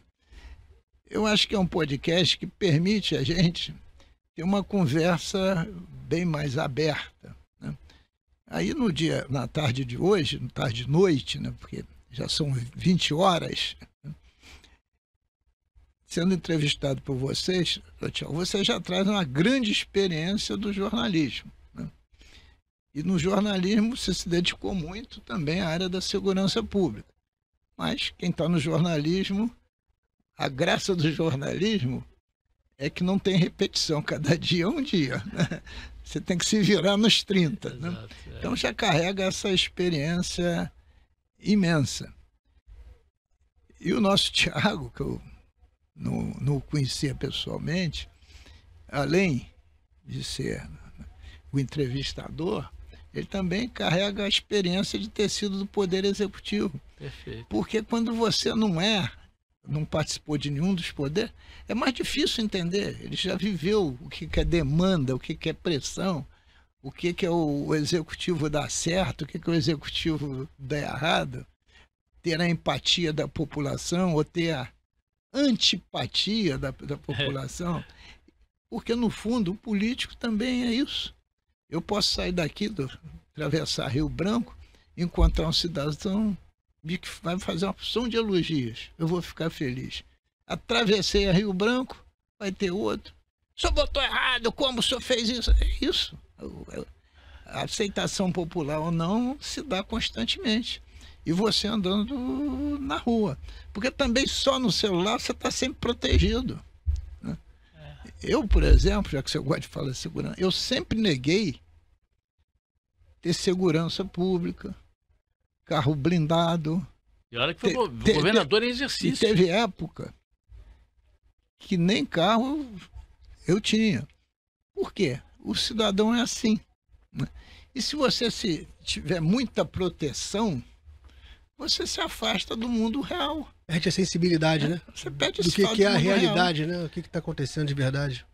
B: Eu acho que é um podcast que permite a gente ter uma conversa bem mais aberta. Né? Aí na tarde de hoje, tarde de noite, né, porque já são 20 horas, né, sendo entrevistado por vocês, você já traz uma grande experiência do jornalismo. Né? E no jornalismo você se dedicou muito também à área da segurança pública. Mas quem está no jornalismo, a graça do jornalismo é que não tem repetição, cada dia é um dia. Né? Você tem que se virar nos 30. Né?
A: Exato,
B: Então já carrega essa experiência imensa. E o nosso Thiago, que eu não o conhecia pessoalmente, além de ser o entrevistador, ele também carrega a experiência de ter sido do Poder Executivo.
A: Perfeito.
B: Porque quando você não participou de nenhum dos poderes, é mais difícil entender. Ele já viveu o que é demanda, o que é pressão, o que é o executivo dar certo, o que é o executivo dar errado, ter a empatia da população ou ter a antipatia da população, porque no fundo o político também é isso. Eu posso sair daqui, atravessar Rio Branco, encontrar um cidadão que vai fazer uma opção de elogios, eu vou ficar feliz. Atravessei a Rio Branco, vai ter outro. O senhor botou errado, como o senhor fez isso? É isso. A aceitação popular ou não se dá constantemente. E você andando na rua. Porque também só no celular você está sempre protegido. Né? Eu, por exemplo, já que você gosta de falar de segurança, eu sempre neguei ter segurança pública, carro blindado.
A: E olha que foi governador em exercício.
B: E teve época que nem carro eu tinha. Por quê? O cidadão é assim. Né? E se você tiver muita proteção, você se afasta do mundo real.
C: Perde a sensibilidade, né?
B: Você perde
C: do que é a realidade, real. Né? O que está acontecendo de verdade.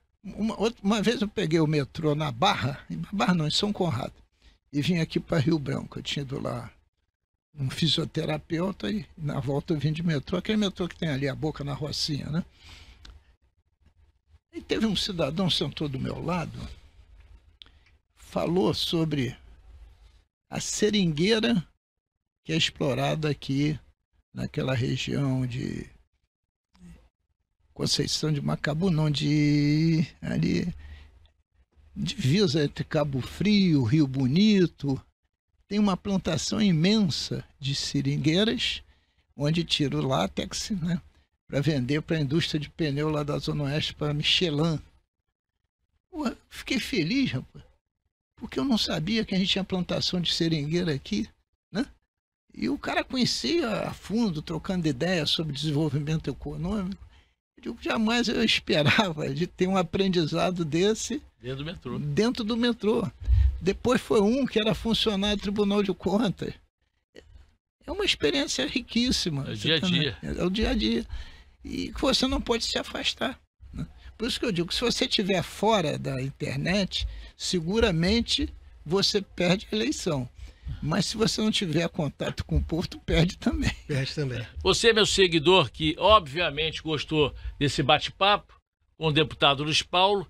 B: Uma vez eu peguei o metrô na Barra não, em São Conrado, e vim aqui para Rio Branco. Eu tinha ido lá um fisioterapeuta e na volta eu vim de metrô, aquele metrô que tem ali a Boca na Rocinha, né? E teve um cidadão sentou do meu lado, falou sobre a seringueira que é explorada aqui naquela região de Conceição de Macabu, não, ali, divisa entre Cabo Frio, Rio Bonito, tem uma plantação imensa de seringueiras, onde tira o látex, né, para vender para a indústria de pneu lá da Zona Oeste, para Michelin. Pô, fiquei feliz, rapaz, porque eu não sabia que a gente tinha plantação de seringueira aqui, né? E o cara conhecia a fundo, trocando ideias sobre desenvolvimento econômico. Eu digo, jamais eu esperava de ter um aprendizado desse
A: dentro do metrô.
B: Dentro do metrô. Depois foi um que era funcionário do Tribunal de Contas. É uma experiência riquíssima.
A: É o dia a dia.
B: É o dia a dia. E que você não pode se afastar, né? Por isso que eu digo que se você estiver fora da internet, seguramente você perde a eleição. Mas se você não tiver contato com o povo, tu perde também.
C: Perde também.
A: Você, meu seguidor, que obviamente gostou desse bate-papo com o deputado Luiz Paulo,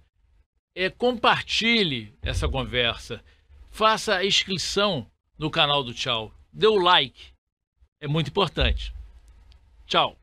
A: compartilhe essa conversa. Faça a inscrição no canal do Tchau. Dê o like. É muito importante. Tchau.